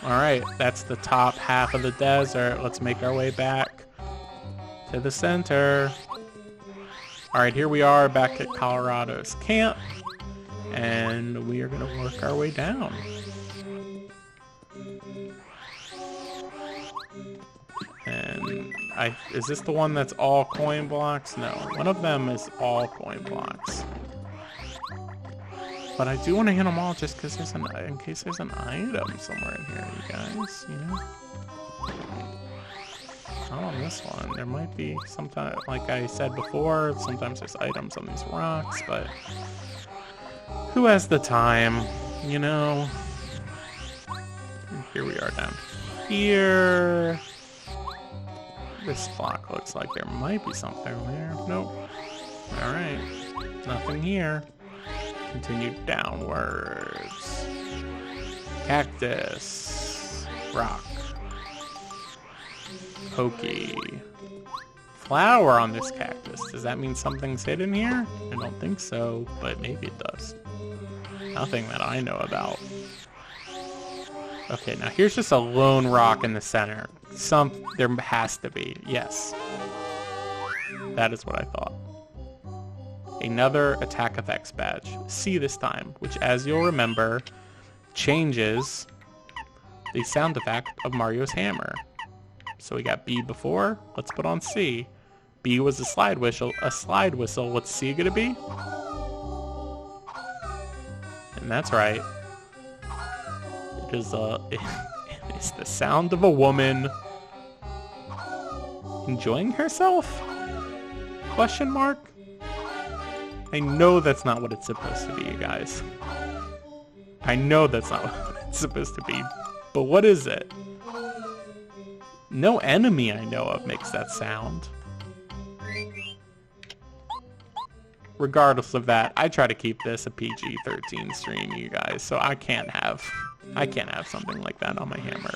Alright, that's the top half of the desert. Let's make our way back to the center. Alright, here we are back at Colorado's camp. And we are going to work our way down. And is this the one that's all coin blocks? No, one of them is all coin blocks. But I do want to hit them all just because in case there's an item somewhere in here, you guys, you know? Not on this one. There might be sometimes, like I said before, sometimes there's items on these rocks, but who has the time, you know? And here we are down here. This block looks like there might be something there. Nope. Alright. Nothing here. Continue downwards. Cactus. Rock. Pokey. Flower on this cactus. Does that mean something's hidden here? I don't think so, but maybe it does. Nothing that I know about. Okay, now here's just a lone rock in the center. There has to be. Yes. That is what I thought. Another attack effects badge. C this time, which, as you'll remember, changes the sound effect of Mario's hammer. So we got B before. Let's put on C. B was a slide whistle. What's C gonna be? And that's right. It is it's the sound of a woman enjoying herself? Question mark? I know that's not what it's supposed to be, you guys. I know that's not what it's supposed to be. But what is it? No enemy I know of makes that sound. Regardless of that, I try to keep this a PG-13 stream, you guys, so I can't have something like that on my hammer.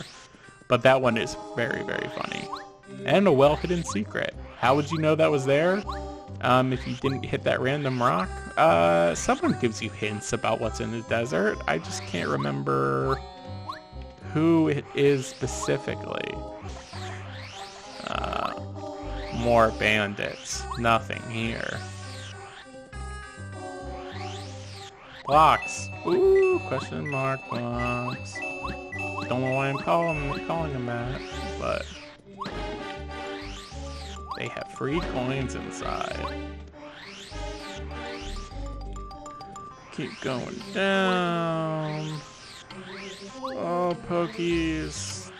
But that one is very, very funny. And a well-hidden secret. How would you know that was there? If you didn't hit that random rock? Someone gives you hints about what's in the desert. I just can't remember who it is specifically. More bandits. Nothing here. Blocks. Ooh, question mark blocks. Don't know why I'm calling them that, but they have free coins inside. Keep going down. Oh, pokies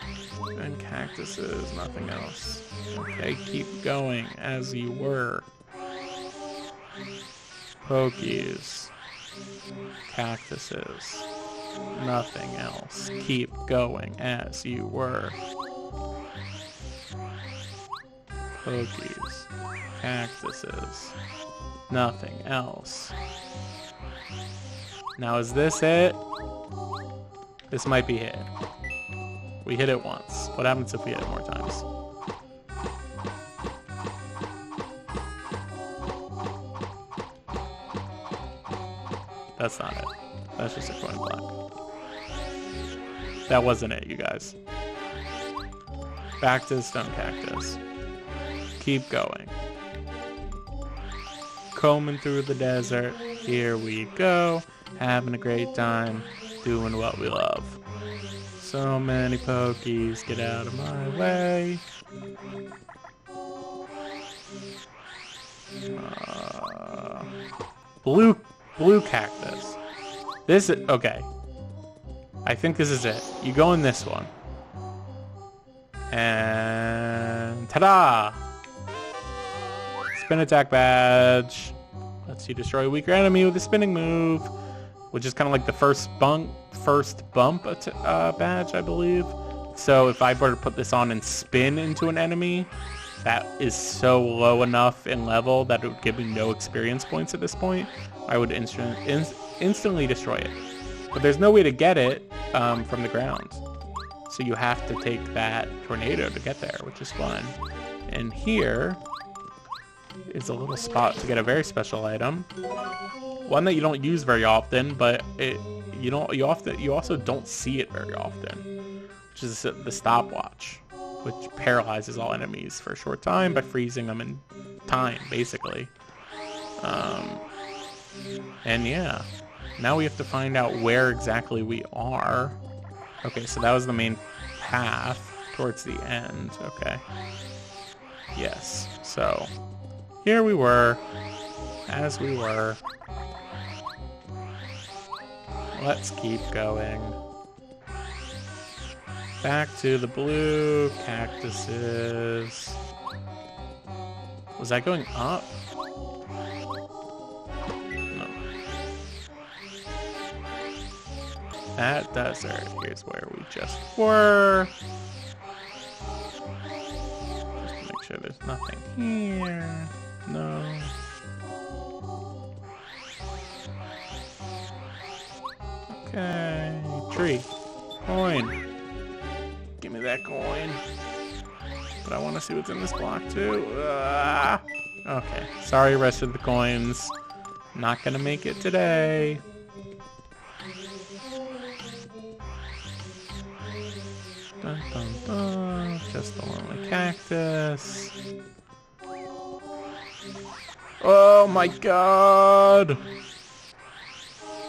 and cactuses, nothing else. Okay, keep going as you were. Pokies. Cactuses. Nothing else. Keep going as you were. Pokies. Cactuses. Nothing else. Now is this it? This might be it. We hit it once. What happens if we hit it more times? That's not it. That's just a coin block. That wasn't it, you guys. Back to the stone cactus. Keep going. Combing through the desert. Here we go. Having a great time. Doing what we love. So many pokies. Get out of my way. Blue cactus. This is, okay. I think this is it. You go in this one. And ta-da! Spin attack badge. Lets you destroy a weaker enemy with a spinning move. Which is kind of like the first bump badge, I believe. So if I were to put this on and spin into an enemy, that is so low enough in level that it would give me no experience points at this point. I would instantly destroy it. But there's no way to get it from the ground. So you have to take that tornado to get there, which is fun. And here is a little spot to get a very special item. One that you don't use very often, but you also don't see it very often, which is the stopwatch, which paralyzes all enemies for a short time by freezing them in time, basically. And yeah, now we have to find out where exactly we are. Okay, so that was the main path towards the end. Okay. Yes, so here we were, as we were. Let's keep going. Back to the blue cactuses. Was that going up? No. That desert. Here's where we just were. Just to make sure there's nothing here. No. Okay. Tree. Coin. Give me that coin. But I want to see what's in this block too. Okay. Sorry, rest of the coins. Not gonna make it today. Dun, dun, dun. Just a lonely cactus. Oh my god!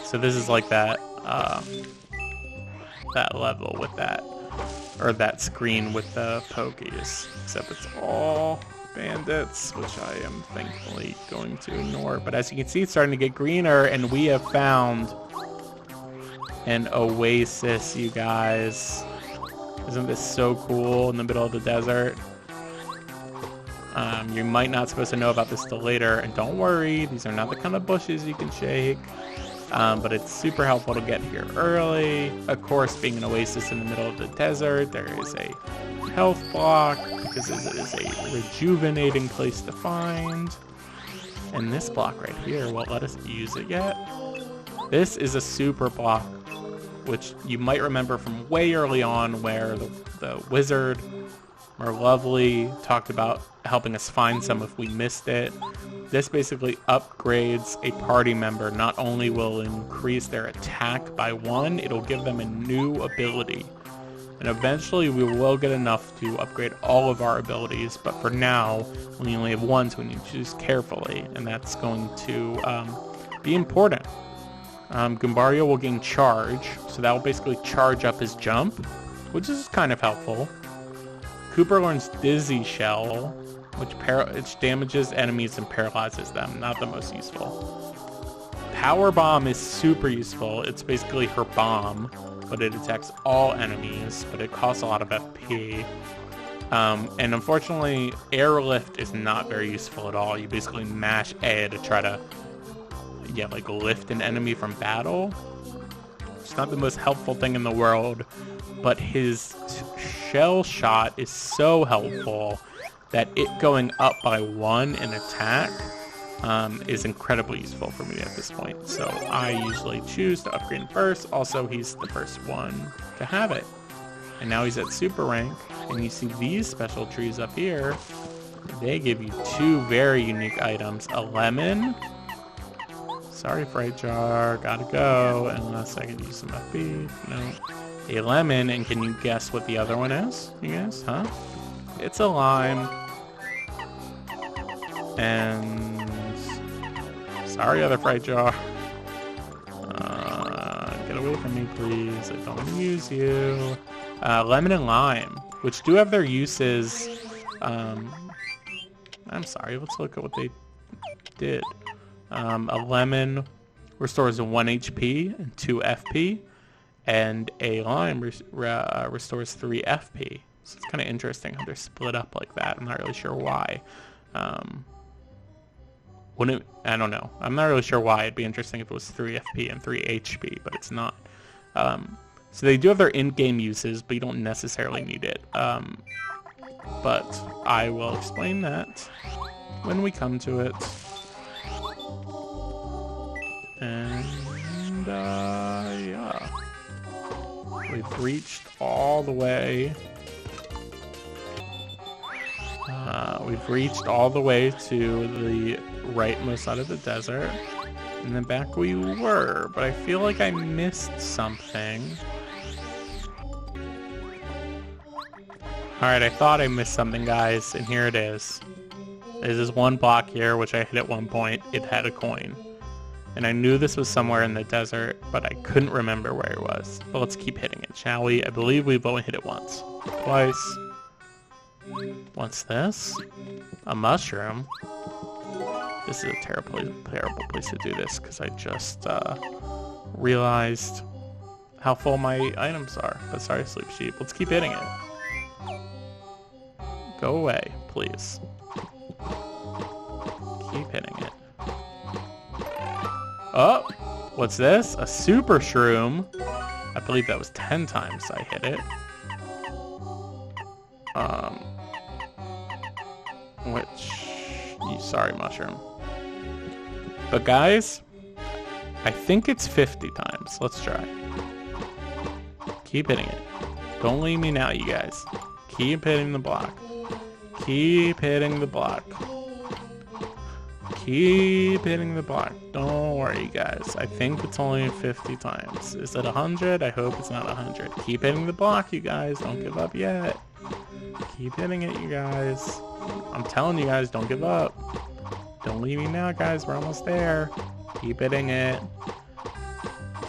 So this is like that level with that, or that screen with the pokies, except it's all bandits, which I am thankfully going to ignore. But as you can see, it's starting to get greener, and we have found an oasis, you guys. Isn't this so cool in the middle of the desert? You might not supposed to know about this till later, and don't worry, these are not the kind of bushes you can shake. But it's super helpful to get here early. Of course, being an oasis in the middle of the desert, there is a health block, because it is a rejuvenating place to find. And this block right here won't let us use it yet. This is a super block, which you might remember from way early on, where the wizard, Merlovely, talked about helping us find some if we missed it. This basically upgrades a party member. Not only will increase their attack by 1, it'll give them a new ability. And eventually we will get enough to upgrade all of our abilities, but for now, we only have 1, so we need to choose carefully, and that's going to be important. Goombario will gain charge, so that will basically charge up his jump, which is kind of helpful. Cooper learns Dizzy Shell, which damages enemies and paralyzes them. Not the most useful. Power Bomb is super useful. It's basically her bomb, but it attacks all enemies, but it costs a lot of FP. And unfortunately, Airlift is not very useful at all. You basically mash A to try to, lift an enemy from battle. It's not the most helpful thing in the world, but his shell shot is so helpful that it going up by 1 in attack is incredibly useful for me at this point. So I usually choose to upgrade him first. Also, he's the first one to have it. And now he's at super rank. And you see these special trees up here. They give you 2 very unique items. A lemon. Sorry, Fright Jar. Gotta go. Unless I can use some FP. No. A lemon, and can you guess what the other one is? You guys, huh? It's a lime. And sorry, other Fright Jar. Get away from me, please. I don't want to use you. Lemon and lime, which do have their uses. I'm sorry. Let's look at what they did. A lemon restores 1 HP and 2 FP. And a lime restores 3 FP. So it's kind of interesting how they're split up like that. I'm not really sure why. I don't know. I'm not really sure why. It'd be interesting if it was 3 FP and 3 HP, but it's not. So they do have their in-game uses, but you don't necessarily need it. But I will explain that when we come to it. And, yeah. We've reached all the way. We've reached all the way to the rightmost side of the desert. And then back we were, but I feel like I missed something. Alright, I thought I missed something, guys, and here it is. There's this one block here, which I hit at one point. It had a coin. And I knew this was somewhere in the desert, but I couldn't remember where it was. But let's keep hitting it, shall we? I believe we've only hit it once. Twice. What's this? A mushroom? This is a terrible place to do this, because I just realized how full my items are. But sorry, Sleep Sheep. Let's keep hitting it. Go away, please. Keep hitting it. Oh! What's this? A super shroom. I believe that was 10 times I hit it. Sorry, mushroom. But guys, I think it's 50 times. Let's try. Keep hitting it. Don't leave me now, you guys. Keep hitting the block. Keep hitting the block. Keep hitting the block. Don't worry, guys. I think it's only 50 times. Is it 100? I hope it's not 100. Keep hitting the block, you guys. Don't give up yet. Keep hitting it, you guys. I'm telling you guys, don't give up. Don't leave me now, guys. We're almost there. Keep hitting it.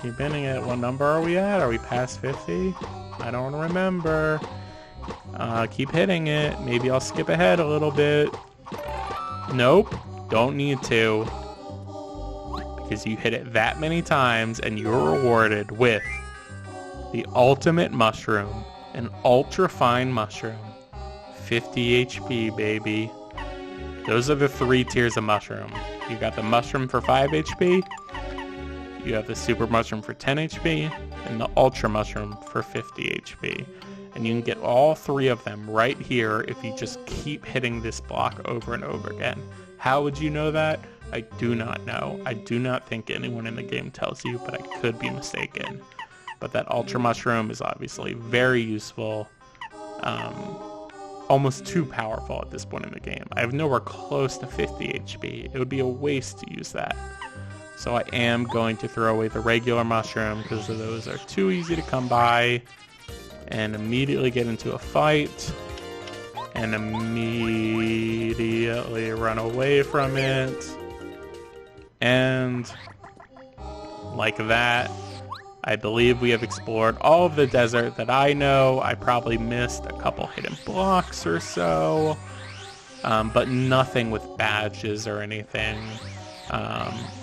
Keep hitting it. What number are we at? Are we past 50? I don't remember. Keep hitting it. Maybe I'll skip ahead a little bit. Nope. Don't need to. Because you hit it that many times and you're rewarded with the ultimate mushroom. An ultra fine mushroom. 50 HP, baby. Those are the 3 tiers of mushroom. You got the mushroom for 5 HP. You have the super mushroom for 10 HP. And the ultra mushroom for 50 HP. And you can get all 3 of them right here if you just keep hitting this block over and over again. How would you know that? I do not know. I do not think anyone in the game tells you, but I could be mistaken. But that ultra mushroom is obviously very useful. Almost too powerful at this point in the game. I have nowhere close to 50 HP. It would be a waste to use that. So I am going to throw away the regular mushroom because those are too easy to come by. And immediately get into a fight. And immediately run away from it. And like that, I believe we have explored all of the desert that I know. I probably missed a couple hidden blocks or so, but nothing with badges or anything,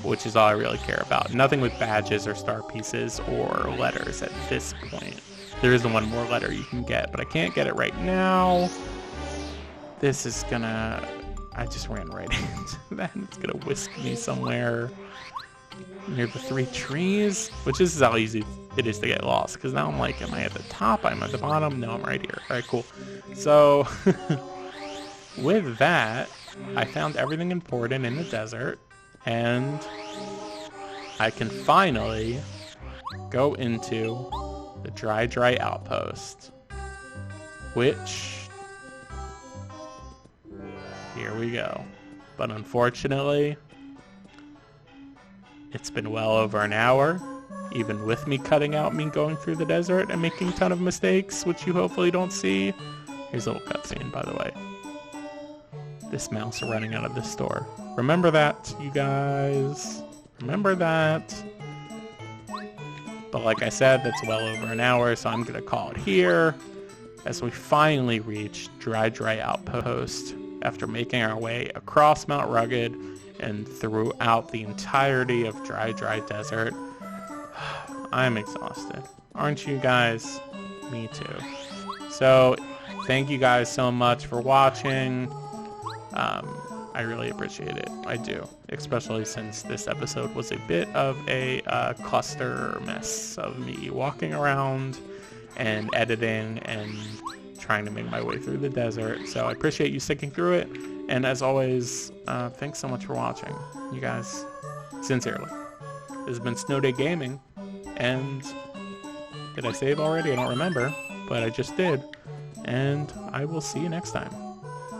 which is all I really care about. Nothing with badges or star pieces or letters at this point. There is one more letter you can get, but I can't get it right now. This is gonna... I just ran right into that. It's gonna whisk me somewhere near the 3 trees, which is how easy it is to get lost, because now I'm like, am I at the top? I'm at the bottom? No, I'm right here. All right, cool. So with that, I found everything important in the desert, and I can finally go into the Dry Outpost, which... here we go. But unfortunately, it's been well over an hour, even with me cutting out me going through the desert and making a ton of mistakes, which you hopefully don't see. Here's a little cutscene, by the way. This mouse running out of this store. Remember that, you guys. Remember that. But like I said, that's well over an hour, so I'm going to call it here as we finally reach Dry Outpost after making our way across Mount Rugged and throughout the entirety of Dry Desert. I'm exhausted. Aren't you guys? Me too. So, thank you guys so much for watching. I really appreciate it. I do. Especially since this episode was a bit of a cluster mess of me walking around and editing and trying to make my way through the desert. So I appreciate you sticking through it. And as always, thanks so much for watching. You guys, sincerely. This has been Snow Day Gaming, and Did I save already? I don't remember, but I just did. And I will see you next time.